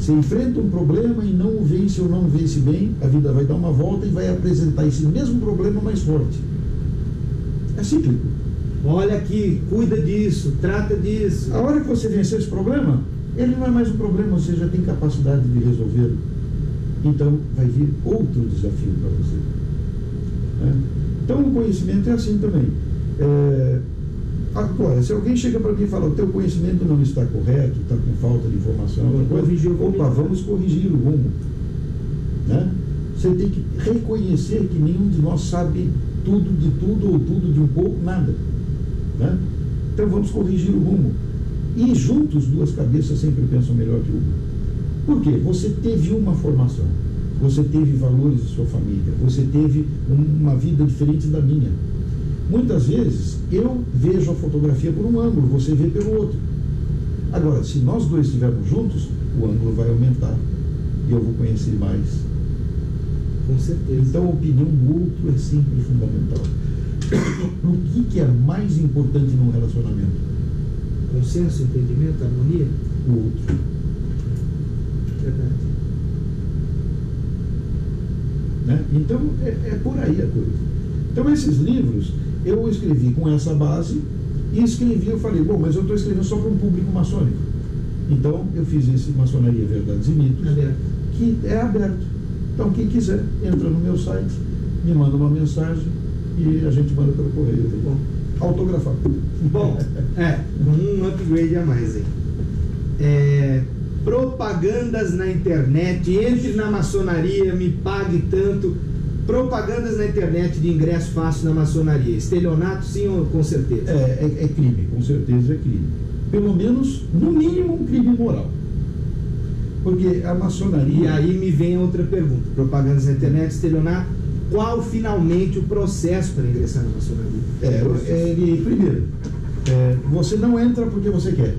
Se enfrenta um problema e não o vence ou não o vence bem, a vida vai dar uma volta e vai apresentar esse mesmo problema mais forte. É cíclico. Olha aqui, cuida disso, trata disso. A hora que você vencer esse problema, ele não é mais um problema, você já tem capacidade de resolvê-lo. Então vai vir outro desafio para você. Né? Então o conhecimento é assim também. Agora, se alguém chega para mim e fala, o teu conhecimento não está correto, está com falta de informação, vamos corrigir o rumo. Né? Você tem que reconhecer que nenhum de nós sabe tudo de tudo ou tudo de um pouco, nada. Né? Então vamos corrigir o rumo. E juntos, duas cabeças sempre pensam melhor que uma. Por quê? Você teve uma formação, você teve valores de sua família, você teve uma vida diferente da minha. Muitas vezes eu vejo a fotografia por um ângulo, você vê pelo outro. Agora, se nós dois estivermos juntos, o ângulo vai aumentar e eu vou conhecer mais. Com certeza. Então a opinião do outro é sempre fundamental. O que é mais importante num relacionamento? Consenso, entendimento, harmonia? O outro. Verdade. Né? Então é por aí a coisa. Então esses livros eu escrevi com essa base e eu falei, bom, mas eu estou escrevendo só para um público maçônico. Então eu fiz esse Maçonaria, Verdades e Mitos, que é aberto. Então quem quiser, entra no meu site, me manda uma mensagem e a gente manda pelo correio. Bom, autografado. Bom, um upgrade a mais aí. Propagandas na internet, entre na maçonaria, me pague tanto. Propagandas na internet de ingresso fácil na maçonaria. Estelionato, sim ou com certeza? É crime, com certeza é crime. Pelo menos, no mínimo, um crime moral. Porque a maçonaria... E aí me vem outra pergunta. Propagandas na internet, estelionato, qual finalmente o processo para ingressar na maçonaria? Primeiro, você não entra porque você quer.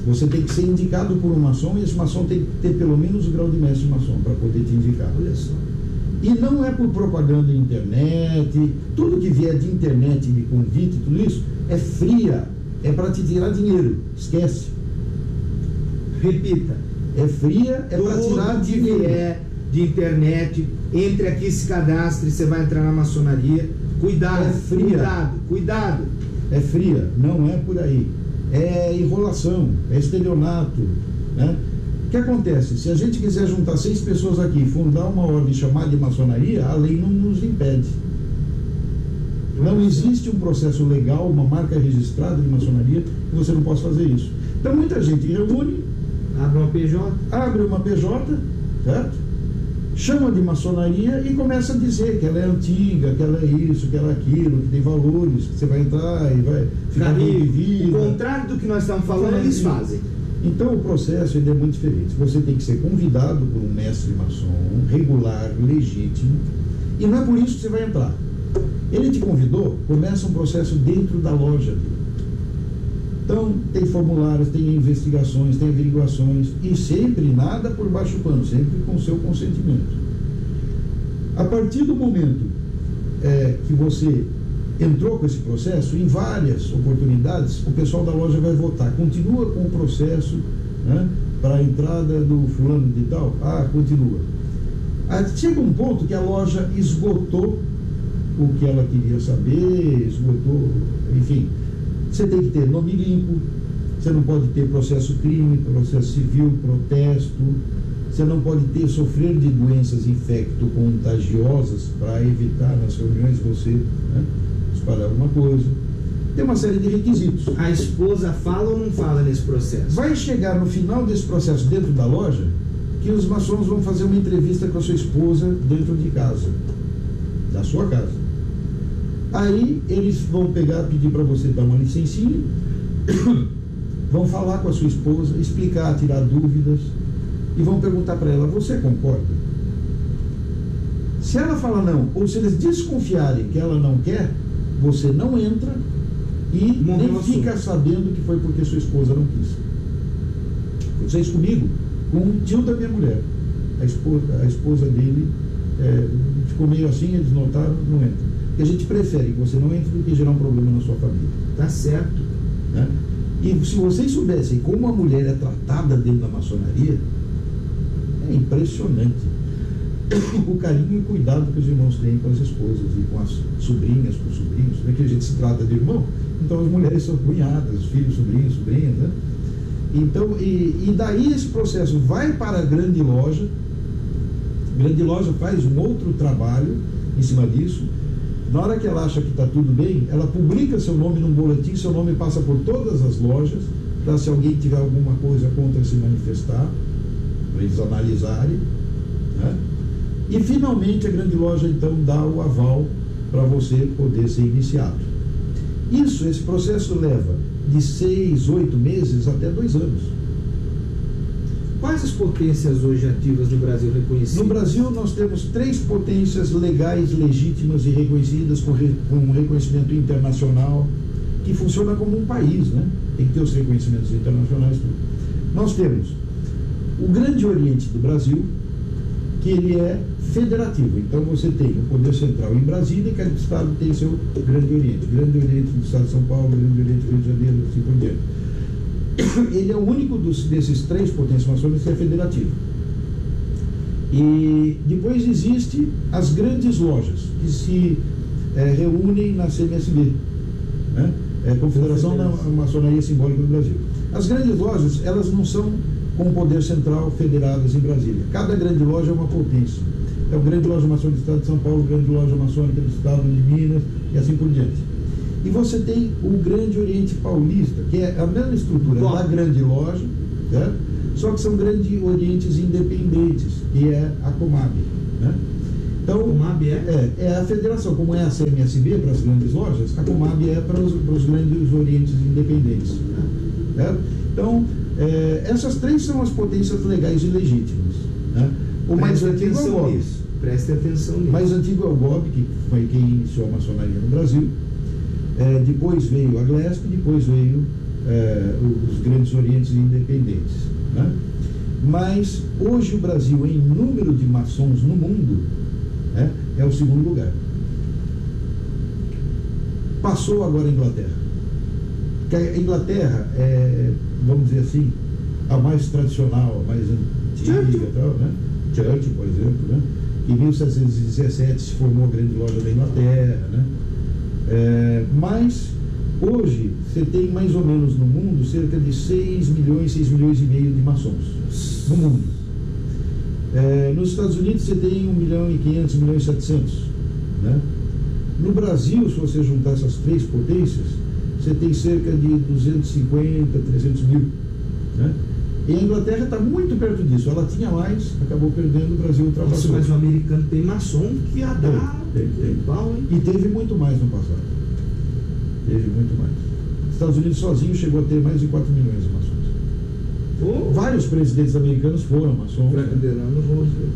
Você tem que ser indicado por um maçom e esse maçom tem que ter pelo menos o grau de mestre maçom para poder te indicar. Olha só. E não é por propaganda na internet, tudo que vier de internet, de convite, tudo isso, é fria, é para te tirar dinheiro, esquece. Repita. É fria, é para tirar dinheiro. Tudo que vier de internet, entre aqui, se cadastre, você vai entrar na maçonaria. Cuidado, é fria. Cuidado. É fria, não é por aí. É enrolação, é estelionato, né? O que acontece? Se a gente quiser juntar 6 pessoas aqui, fundar uma ordem chamada de maçonaria, a lei não nos impede. Não existe um processo legal, uma marca registrada de maçonaria, que você não possa fazer isso. Então muita gente reúne, abre uma PJ, certo? Chama de maçonaria e começa a dizer que ela é antiga, que ela é isso, que ela é aquilo, que tem valores, que você vai entrar e vai ficar bem de vida. O contrário do que nós estamos falando, eles fazem. Então o processo ele é muito diferente. Você tem que ser convidado por um mestre maçom, regular, legítimo, e não é por isso que você vai entrar. Ele te convidou, começa um processo dentro da loja dele. Então tem formulários, tem investigações, tem averiguações, e sempre nada por baixo pano, sempre com o seu consentimento. A partir do momento que você entrou com esse processo, em várias oportunidades, o pessoal da loja vai votar. Continua com o processo, né, para a entrada do fulano de tal? Continua. Chega um ponto que a loja esgotou o que ela queria saber, esgotou, enfim. Você tem que ter nome limpo, você não pode ter processo crime, processo civil, protesto, você não pode sofrer de doenças infecto-contagiosas para evitar nas reuniões você, né, espalhar alguma coisa. Tem uma série de requisitos. A esposa fala ou não fala nesse processo? Vai chegar no final desse processo dentro da loja que os maçons vão fazer uma entrevista com a sua esposa dentro de casa, da sua casa. Aí eles vão pedir para você dar uma licencinha, vão falar com a sua esposa, explicar, tirar dúvidas, e vão perguntar para ela: você concorda? Se ela falar não, ou se eles desconfiarem que ela não quer, você não entra e nem fica sabendo que foi porque sua esposa não quis. Aconteceu isso comigo, com o tio da minha mulher. A esposa dele ficou meio assim, eles notaram, não entra. Porque a gente prefere que você não entre do que gerar um problema na sua família. Tá certo. Né? E se vocês soubessem como a mulher é tratada dentro da maçonaria, é impressionante. O carinho e o cuidado que os irmãos têm com as esposas e com as sobrinhas, com os sobrinhos, né? Que a gente se trata de irmão, então as mulheres são cunhadas, os filhos, sobrinhos, sobrinhas, né? Então, e daí esse processo vai para a grande loja. A grande loja faz um outro trabalho em cima disso. Na hora que ela acha que está tudo bem, ela publica seu nome num boletim, seu nome passa por todas as lojas, para se alguém tiver alguma coisa contra se manifestar, para eles analisarem, né? E finalmente a grande loja então dá o aval para você poder ser iniciado. Esse processo leva de 6, 8 meses até 2 anos. Quais as potências hoje ativas no Brasil reconhecidas? No Brasil nós temos 3 potências legais, legítimas e reconhecidas com reconhecimento internacional, que funciona como um país, né? Tem que ter os reconhecimentos internacionais. Nós temos o Grande Oriente do Brasil, que ele é federativo. Então você tem o Poder Central em Brasília e cada estado tem seu Grande Oriente. Grande Oriente do estado de São Paulo, Grande Oriente do Rio de Janeiro, assim por diante. Ele é o único desses 3 potências maçônicas que é federativo. E depois existe as grandes lojas que se reúnem na CMSB, né? Confederação da Maçonaria Simbólica do Brasil. As grandes lojas, elas não são com o Poder Central federadas em Brasília. Cada grande loja é uma potência. É o Grande Loja Maçônica do Estado de São Paulo, Grande Loja Maçônica do Estado de Minas e assim por diante. E você tem o Grande Oriente Paulista, que é a mesma estrutura da grande loja, né? Só que são Grandes Orientes independentes, que é a Comab, né? Então, Comab é a federação, como é a CMSB para as grandes lojas, a Comab é para os Grandes Orientes independentes, né? Então, essas 3 são as potências legais e legítimas, né? O mais antigo é o GOB. Preste atenção nisso. O mais antigo é o GOB, que foi quem iniciou a maçonaria no Brasil. Depois veio a GLESP, depois veio os Grandes Orientes Independentes, né? Mas hoje o Brasil, em número de maçons no mundo, né, é o 2º lugar. Passou agora a Inglaterra. Que a Inglaterra é, vamos dizer assim, a mais tradicional, a mais antiga, tal, né? Churchill, por exemplo, né? Que em 1717 se formou a grande loja da Inglaterra, né? Mas hoje você tem mais ou menos no mundo cerca de 6 milhões e meio de maçons no mundo. Nos Estados Unidos você tem 1.500.000, 1.700.000, né? No Brasil, se você juntar essas três potências, você tem cerca de 250, 300 mil. Né? E a Inglaterra está muito perto disso. Ela tinha mais, acabou perdendo, o Brasil ultrapassou. Mas o americano tem maçom que ia dar tem. pau, hein? E teve muito mais no passado. Teve muito mais. Os Estados Unidos sozinho chegou a ter mais de 4 milhões de maçons. Vários presidentes americanos foram maçons. Franklin Delano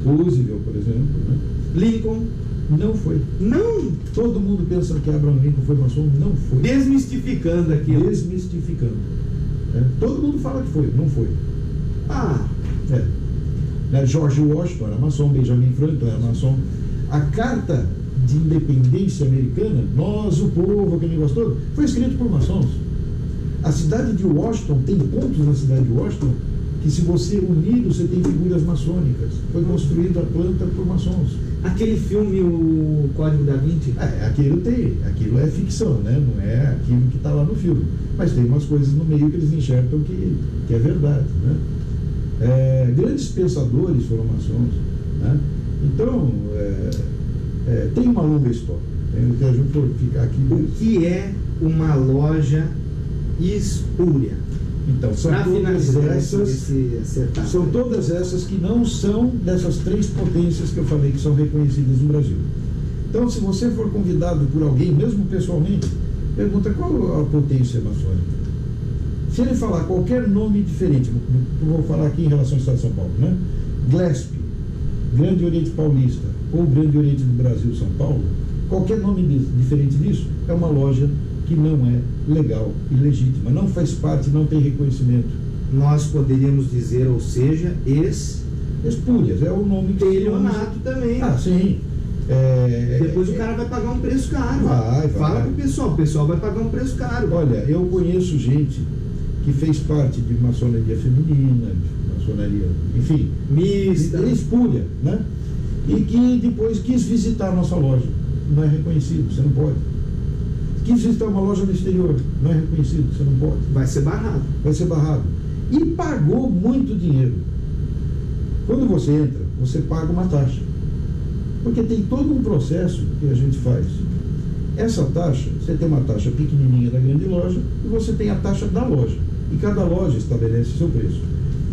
Roosevelt, por exemplo. Né? Lincoln. Não foi. Não! Todo mundo pensa que Abraham Lincoln foi maçom. Não foi. Desmistificando aquilo. Desmistificando. Todo mundo fala que foi. Não foi. George Washington era maçom, Benjamin Franklin era maçom. A Carta de Independência Americana, nós, o povo, aquele negócio todo, foi escrito por maçons. A cidade de Washington, tem pontos na cidade de Washington que, se você unir, você tem figuras maçônicas. Foi construída a planta por maçons. Aquele filme, o Código da Vinci? Aquilo é ficção, né? Não é aquilo que está lá no filme. Mas tem umas coisas no meio que eles enxergam que é verdade, né? Grandes pensadores foram maçons, né? Então, tem uma longa história. Se a gente for ficar aqui... O que é uma loja espúria? Então, são todas essas que não são dessas três potências que eu falei que são reconhecidas no Brasil. Então, se você for convidado por alguém, mesmo pessoalmente, pergunta qual a potência maçônica. Se ele falar qualquer nome diferente, eu vou falar aqui em relação ao Estado de São Paulo, né? GLESP, Grande Oriente Paulista, ou Grande Oriente do Brasil, São Paulo, qualquer nome diferente disso é uma loja que não é legal e legítima, não faz parte, não tem reconhecimento. Nós poderíamos dizer, ou seja, espúrias, é o nome que... Estelionato também. Sim. Depois o cara vai pagar um preço caro. Fala pro pessoal, o pessoal vai pagar um preço caro. Olha, eu conheço gente que fez parte de maçonaria feminina, de maçonaria, enfim, mista, espúria, né? E que depois quis visitar a nossa loja. Não é reconhecido, você não pode. Quis visitar uma loja no exterior, não é reconhecido, você não pode. Vai ser barrado. E pagou muito dinheiro. Quando você entra, você paga uma taxa. Porque tem todo um processo que a gente faz. Essa taxa, você tem uma taxa pequenininha da grande loja e você tem a taxa da loja. E cada loja estabelece seu preço.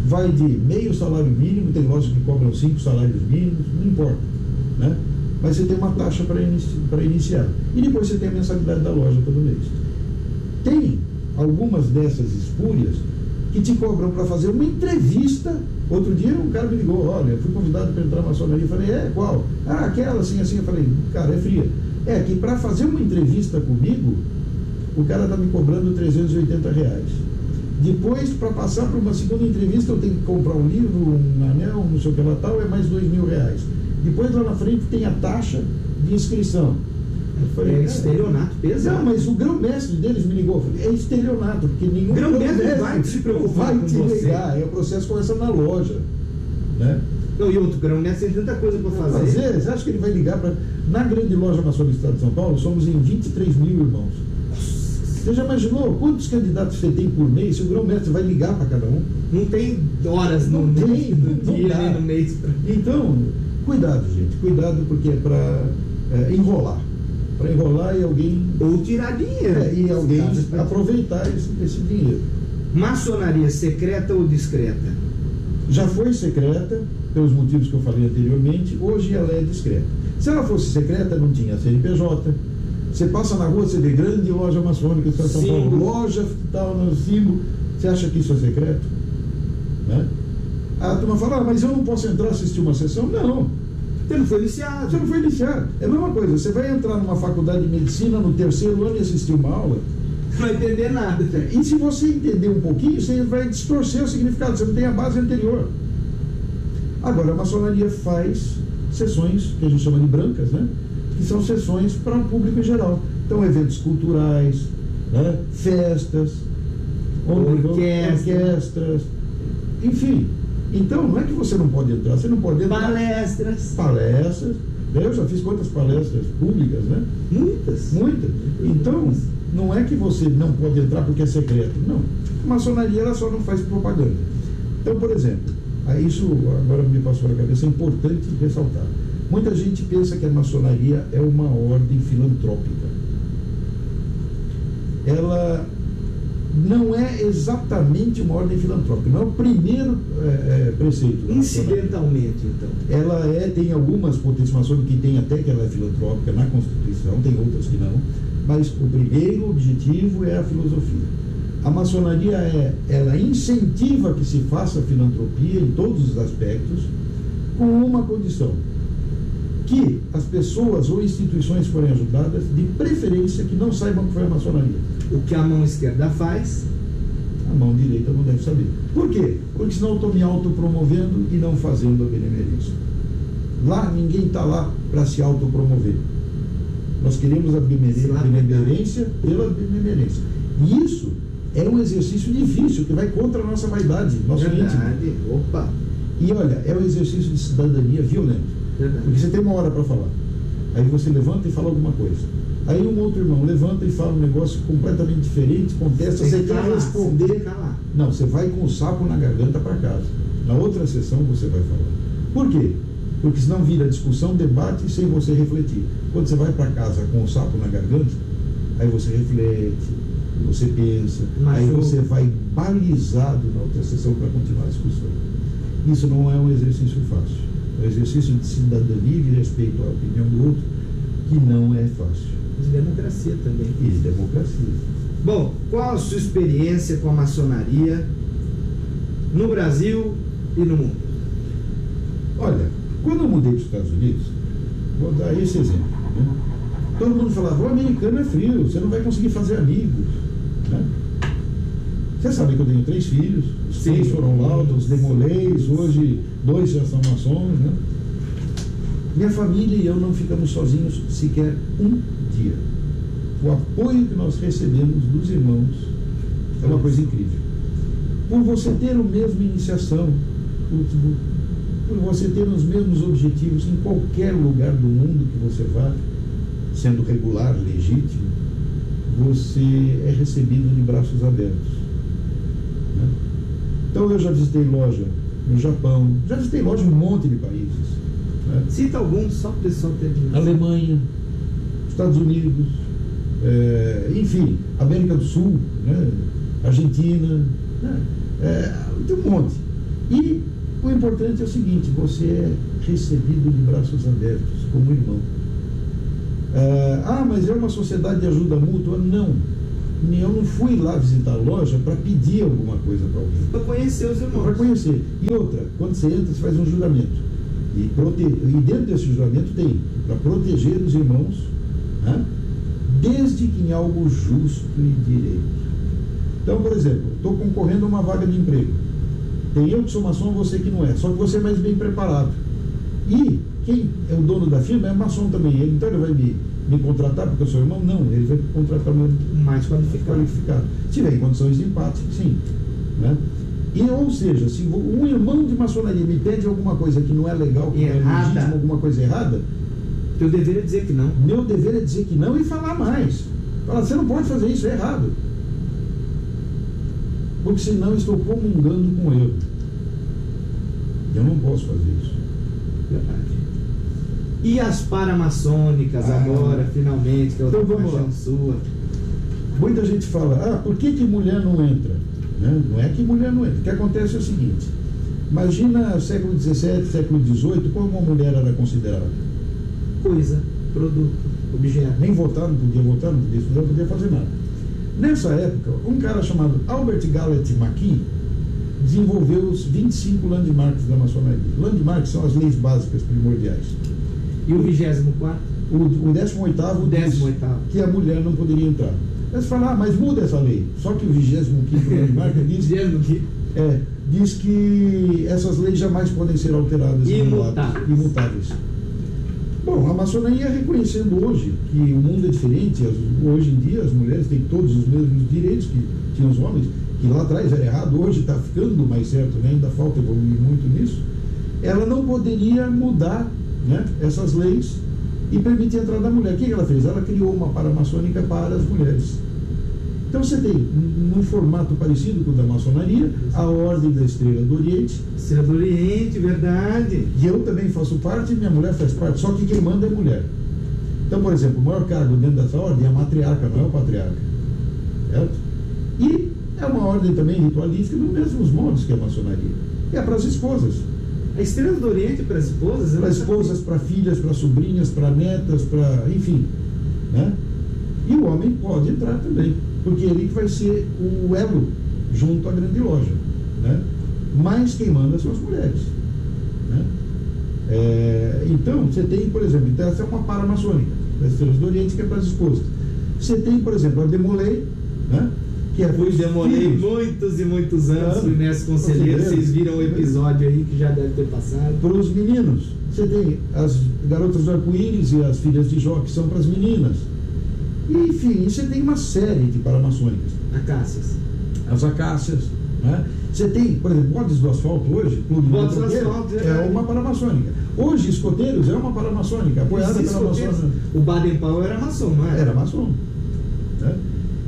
Vai de meio salário mínimo, tem lojas que cobram 5 salários mínimos, não importa, né? Mas você tem uma taxa para iniciar. E depois você tem a mensalidade da loja todo mês. Tem algumas dessas espúrias que te cobram para fazer uma entrevista. Outro dia um cara me ligou, olha, eu fui convidado para entrar na maçonaria. Eu falei, qual? Aquela, assim. Eu falei, cara, é fria. Que para fazer uma entrevista comigo, o cara está me cobrando R$380. Depois, para passar para uma segunda entrevista, eu tenho que comprar um livro, um anel, não sei o que lá tal, é mais R$2.000. Depois, lá na frente, tem a taxa de inscrição. Eu falei, estelionato pesado. Não, mas o grão-mestre deles me ligou. Eu falei, é estelionato, porque nenhum grão-mestre vai se preocupar com você. O processo começa na loja, né? Não, e outro grão-mestre tem tanta coisa para fazer. Você acha que ele vai ligar para... Na grande loja maçônica do Estado de São Paulo, somos em 23 mil irmãos. Você já imaginou quantos candidatos você tem por mês? Se o grão-mestre vai ligar para cada um? Não tem horas no dia nem no mês. Então, cuidado, gente. Cuidado, porque é para enrolar. Para enrolar e alguém... Ou tirar dinheiro. E alguém aproveitar esse dinheiro. Maçonaria secreta ou discreta? Já foi secreta, pelos motivos que eu falei anteriormente. Hoje ela é discreta. Se ela fosse secreta, não tinha CNPJ. Você passa na rua, você vê grande loja maçônica de São Paulo, loja tal, no símbolo. Você acha que isso é secreto? Né? A turma fala, mas eu não posso entrar e assistir uma sessão? Não. Você não foi iniciado. É a mesma coisa. Você vai entrar numa faculdade de medicina no 3º ano e assistir uma aula? Não vai entender nada. E se você entender um pouquinho, você vai distorcer o significado. Você não tem a base anterior. Agora, a maçonaria faz sessões, que a gente chama de brancas, né? Que são sessões para o público em geral. Então, eventos culturais, né? Festas, orquestras, enfim. Então, não é que você não pode entrar, você não pode entrar. Palestras. Eu já fiz quantas palestras públicas, né? Muitas. Então, não é que você não pode entrar porque é secreto. Não. A maçonaria ela só não faz propaganda. Então, por exemplo, isso agora me passou na cabeça, é importante ressaltar. Muita gente pensa que a maçonaria é uma ordem filantrópica. Ela não é exatamente uma ordem filantrópica, não é o primeiro preceito. Incidentalmente, então. Ela tem algumas potências maçônicas que tem até que ela é filantrópica na Constituição, tem outras que não, mas o primeiro objetivo é a filosofia. A maçonaria ela incentiva que se faça filantropia em todos os aspectos, com uma condição: que as pessoas ou instituições forem ajudadas, de preferência que não saibam que foi a maçonaria. O que a mão esquerda faz, a mão direita não deve saber. Por quê? Porque senão eu estou me autopromovendo e não fazendo a benemerência. Lá, ninguém está lá para se autopromover. Nós queremos a benemerência pela benemerência. E isso é um exercício difícil, que vai contra a nossa vaidade, nosso íntimo. Opa! E olha, é um exercício de cidadania violento. Verdade. Porque você tem uma hora para falar. Aí você levanta e fala alguma coisa. Aí um outro irmão levanta e fala um negócio completamente diferente, contesta, você quer responder. Não, você vai com o sapo na garganta para casa. Na outra sessão você vai falar. Por quê? Porque senão vira discussão, debate sem você refletir. Quando você vai para casa com o sapo na garganta, aí você reflete, você pensa, aí você vai balizado na outra sessão para continuar a discussão. Isso não é um exercício fácil. É um exercício de cidadania e de respeito à opinião do outro, que não é fácil. De democracia também. E de democracia. Bom, qual a sua experiência com a maçonaria no Brasil e no mundo? Olha, quando eu mudei para os Estados Unidos, vou dar esse exemplo, né? Todo mundo falava: o americano é frio, você não vai conseguir fazer amigos, né? Você sabe que eu tenho 3 filhos, os 3 foram laudos, demolês, hoje 2 já são maçons, né? Minha família e eu não ficamos sozinhos sequer um dia. O apoio que nós recebemos dos irmãos é uma coisa incrível. Por você ter a mesma iniciação, por você ter os mesmos objetivos em qualquer lugar do mundo que você vá, sendo regular, legítimo, você é recebido de braços abertos, né? Então eu já visitei loja no Japão, já visitei loja em um monte de países. Cita alguns, só para o pessoal ter de... Alemanha, Estados Unidos, enfim, América do Sul, né? Argentina, né? Tem um monte. E o importante é o seguinte: você é recebido de braços abertos, como irmão. Mas é uma sociedade de ajuda mútua? Não. Eu não fui lá visitar a loja para pedir alguma coisa para alguém. Para conhecer os irmãos. Para conhecer. E outra, quando você entra, você faz um juramento. E dentro desse juramento tem para proteger os irmãos, né? Desde que em algo justo e direito. Então, por exemplo, estou concorrendo a uma vaga de emprego. Tem eu que sou maçom, você que não é. Só que você é mais bem preparado. E quem é o dono da firma é maçom também. Então ele vai me contratar porque eu sou irmão? Não, ele vai contratar mais qualificado. Se tiver em condições de empate, sim, né? Ou seja, se um irmão de maçonaria me pede alguma coisa que não é legal, que não é legítimo, alguma coisa errada, teu dever é dizer que não. Meu dever é dizer que não e falar mais. Falar: você não pode fazer isso, é errado. Porque senão estou comungando com erro. Eu não posso fazer isso. Verdade. E as paramaçônicas agora, finalmente, que é outra paixão sua? Muita gente fala: por que mulher não entra? Não é que mulher não entra. O que acontece é o seguinte: imagina século XVII, século XVIII, como uma mulher era considerada? Coisa, produto, objeto. Nem votar, não podia estudar, não podia fazer nada. Nessa época, um cara chamado Albert Gallatin McKee desenvolveu os 25 landmarks da maçonaria. Landmarks são as leis básicas primordiais. E o 24º? O 18º diz que a mulher não poderia entrar. Aí você fala: mas muda essa lei. Só que o 25º landmark diz que essas leis jamais podem ser alteradas, imutáveis. Bom, a maçonaria reconhecendo hoje que o mundo é diferente. Hoje em dia as mulheres têm todos os mesmos direitos que tinham os homens, que lá atrás era errado, hoje está ficando mais certo, né? Ainda falta evoluir muito nisso. Ela não poderia mudar, né, essas leis e permitir a entrada da mulher. O que ela fez? Ela criou uma paramaçônica para as mulheres. Então você tem, num formato parecido com o da maçonaria, a Ordem da Estrela do Oriente. Estrela do Oriente, verdade. E eu também faço parte, minha mulher faz parte, só que quem manda é mulher. Então, por exemplo, o maior cargo dentro dessa ordem é a matriarca, não é o patriarca. Certo? E é uma ordem também ritualística dos mesmos modos que a maçonaria. E é para as esposas. A Estrela do Oriente para as esposas? Para esposas, para filhas, para sobrinhas, para netas, para... enfim. Né? E o homem pode entrar também, porque ele que vai ser o elo junto à grande loja. Né? Mas quem manda são as mulheres. Né? Então, você tem, por exemplo, então essa é uma paramaçônica das Estrelas do Oriente, que é para as esposas. Você tem, por exemplo, a Demolei, né? Que é Fui Demolei muitos e muitos anos, fui mestre conselheiro. Vocês viram o episódio aí que já deve ter passado. Para os meninos, você tem as garotas do arco-íris e as filhas de Jó, que são para as meninas. E, enfim, você tem uma série de paramaçônicas. Acácias. As acácias. Né? Você tem, por exemplo, Bodes do Asfalto hoje, Clube Bodes do Asfalto, é uma paramaçônica. Hoje, Escoteiros é uma paramaçônica, apoiada pela maçônica. O Baden-Powell era maçom, não era? Era maçom. Né?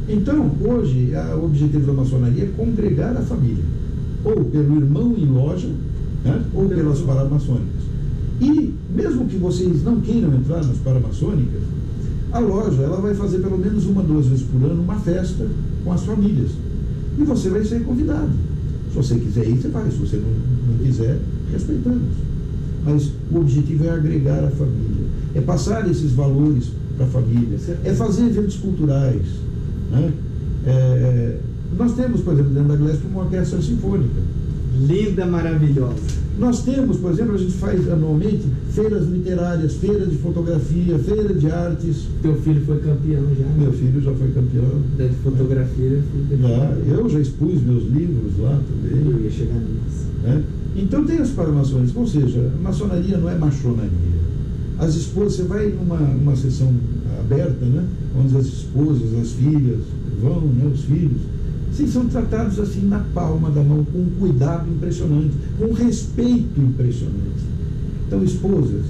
Então, hoje, o objetivo da maçonaria é congregar a família, ou pelo irmão em loja, né? Ou pelas paramaçônicas. E, mesmo que vocês não queiram entrar nas paramaçônicas, a loja ela vai fazer pelo menos 1 ou 2 vezes por ano uma festa com as famílias. E você vai ser convidado. Se você quiser ir, você vai. Se você não quiser, respeitamos. Mas o objetivo é agregar a família, é passar esses valores para a família, é fazer eventos culturais. Né? Nós temos, por exemplo, dentro da Glesp uma orquestra sinfônica. Linda, maravilhosa. Nós temos, por exemplo, a gente faz anualmente feiras literárias, feira de fotografia, feira de artes. Teu filho foi campeão já? Meu filho já foi campeão. Da fotografia? Eu já expus meus livros lá também. Eu ia chegar nisso. Né? Então tem as paramaçônicas, ou seja, a maçonaria não é maçonaria. As esposas, você vai numa sessão aberta, né? Onde as esposas, as filhas vão, né? Os filhos. Sim, são tratados assim na palma da mão, com um cuidado impressionante, com um respeito impressionante. Então, esposas,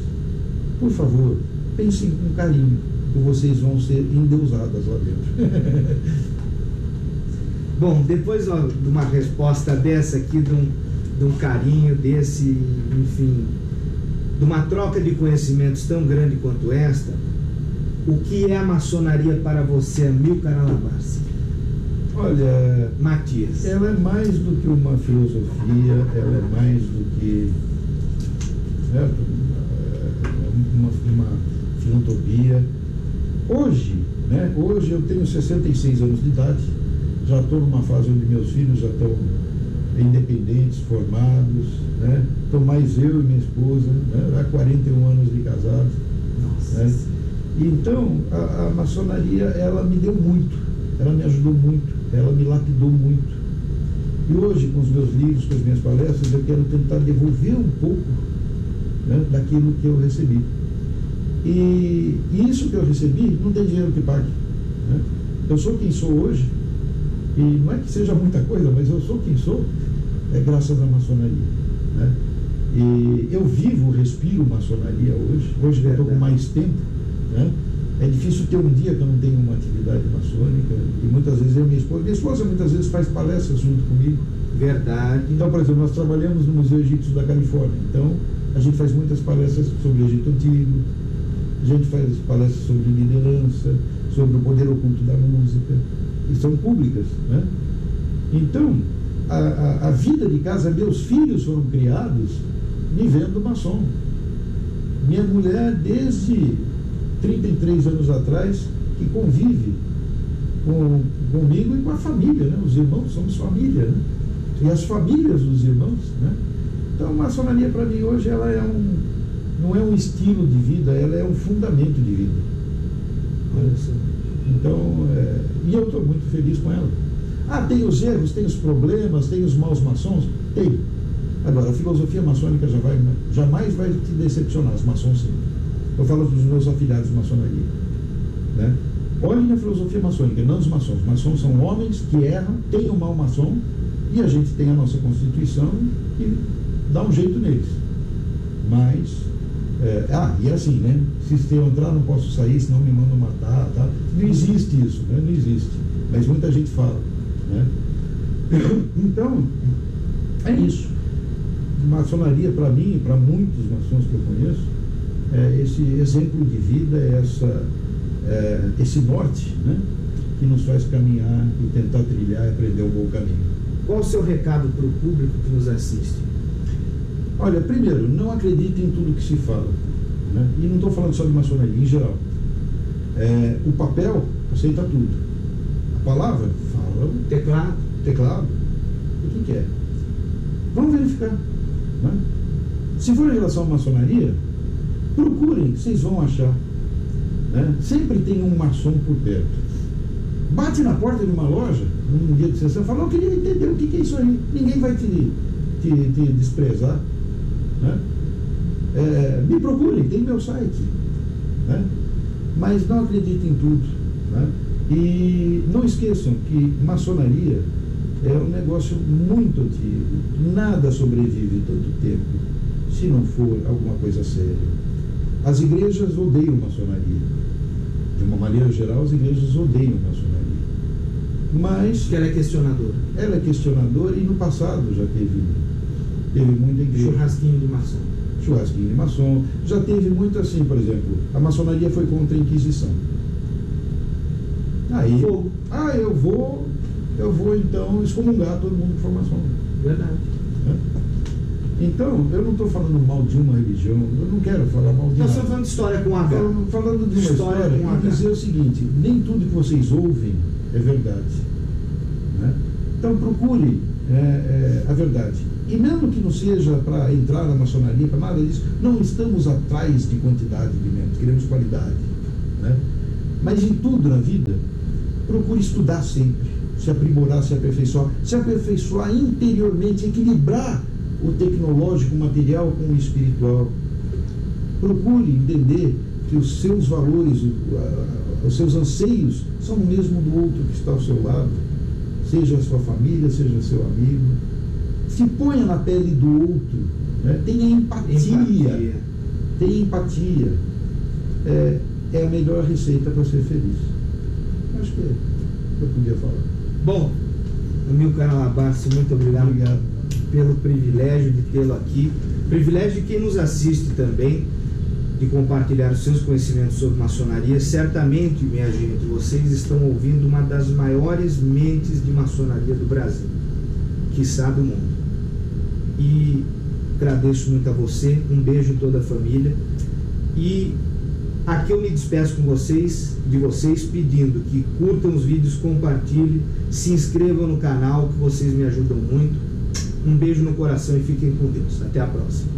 por favor, pensem com carinho, que vocês vão ser endeusadas lá dentro. Bom, depois de uma resposta dessa aqui, de um carinho desse, enfim, de uma troca de conhecimentos tão grande quanto esta, o que é a maçonaria para você, Amilcar Alabarce? Olha, Matias, ela é mais do que uma filosofia, ela é mais do que, certo? Uma filantropia. Hoje, né? Hoje eu tenho 66 anos de idade, já estou numa fase onde meus filhos já estão independentes, formados, né? Então mais eu e minha esposa, né? Há 41 anos de casados. Nossa. Né? Então a maçonaria, ela me deu muito, ela me ajudou muito, ela me lapidou muito. E hoje, com os meus livros, com as minhas palestras, eu quero tentar devolver um pouco, né, daquilo que eu recebi. E isso que eu recebi não tem dinheiro que pague. Né? Eu sou quem sou hoje, e não é que seja muita coisa, mas eu sou quem sou, graças à maçonaria. Né? E eu vivo, respiro maçonaria hoje. Hoje eu estou com mais tempo. Né? É difícil ter um dia que eu não tenho uma atividade maçônica, e muitas vezes eu e minha esposa muitas vezes faz palestras junto comigo. Verdade. Então, por exemplo, nós trabalhamos no Museu Egípcio da Califórnia, então a gente faz muitas palestras sobre o Egito Antigo, a gente faz palestras sobre liderança, sobre o poder oculto da música, e são públicas, né? Então, a vida de casa, meus filhos foram criados me vendo maçom. Minha mulher, desde 33 anos atrás, que convive comigo e com a família, né? Os irmãos somos família, né? E as famílias dos irmãos, né? Então a maçonaria para mim hoje ela não é um estilo de vida, ela é um fundamento de vida. Olha só. Então, e eu estou muito feliz com ela. Tem os erros, tem os problemas, tem os maus maçons? Tem. Agora, a filosofia maçônica jamais vai te decepcionar, os maçons sim. Eu falo dos meus afiliados de maçonaria, né? Olhem a filosofia maçônica, não os maçons. Os maçons são homens que erram, tem o mal maçom, e a gente tem a nossa Constituição que dá um jeito neles. Mas, e assim, né? Se eu entrar, não posso sair, senão me mandam matar, tá? Não existe isso, né? Não existe. mas muita gente fala, né? Então, é isso. Maçonaria, para mim e para muitos maçons que eu conheço, é esse exemplo de vida, esse norte, né, que nos faz caminhar e tentar trilhar e aprender um bom caminho. Qual o seu recado para o público que nos assiste? Olha, primeiro, não acredite em tudo que se fala, né? E não estou falando só de maçonaria, em geral. O papel aceita tudo. A palavra fala. Teclado. O que é? Vamos verificar, né? Se for em relação à maçonaria, procurem, vocês vão achar, né? Sempre tem um maçom por perto. Bate na porta de uma loja, num dia de sessão, fala, eu queria entender o que é isso aí. Ninguém vai te desprezar, né? Me procurem, tem meu site, né? Mas não acreditem em tudo, né? E não esqueçam que maçonaria é um negócio muito antigo. Nada sobrevive tanto tempo se não for alguma coisa séria. As igrejas odeiam maçonaria. De uma maneira geral, as igrejas odeiam maçonaria. Mas que ela é questionadora. Ela é questionadora, e no passado já teve muita igreja. Churrasquinho de maçom. Já teve muito assim, por exemplo, a maçonaria foi contra a Inquisição. Aí, eu vou então excomungar todo mundo que for maçom. Verdade. Né? Então, eu não estou falando mal de uma religião, eu não quero falar mal de nada. Nós estamos falando de história com H. Falando de uma história e dizer o seguinte, nem tudo que vocês ouvem é verdade. Né? Então, procure a verdade. E mesmo que não seja para entrar na maçonaria, para nada disso, não estamos atrás de quantidade de membros, queremos qualidade. Né? Mas em tudo na vida, procure estudar sempre, se aprimorar, se aperfeiçoar interiormente, equilibrar o tecnológico, o material com o espiritual. Procure entender que os seus valores, os seus anseios são o mesmo do outro que está ao seu lado, seja a sua família, seja seu amigo. Se ponha na pele do outro, né? Tenha empatia. Tenha empatia. É a melhor receita para ser feliz. Acho que eu podia falar. Bom, Amilcar Labarce, muito obrigado pelo privilégio de tê-lo aqui. Privilégio de quem nos assiste também, de compartilhar os seus conhecimentos sobre maçonaria. Certamente, minha gente, vocês estão ouvindo uma das maiores mentes de maçonaria do Brasil, quiçá do mundo. E agradeço muito a você, um beijo em toda a família. E aqui eu me despeço com vocês, pedindo que curtam os vídeos, compartilhem, se inscrevam no canal, que vocês me ajudam muito. Um beijo no coração e fiquem com Deus. Até a próxima.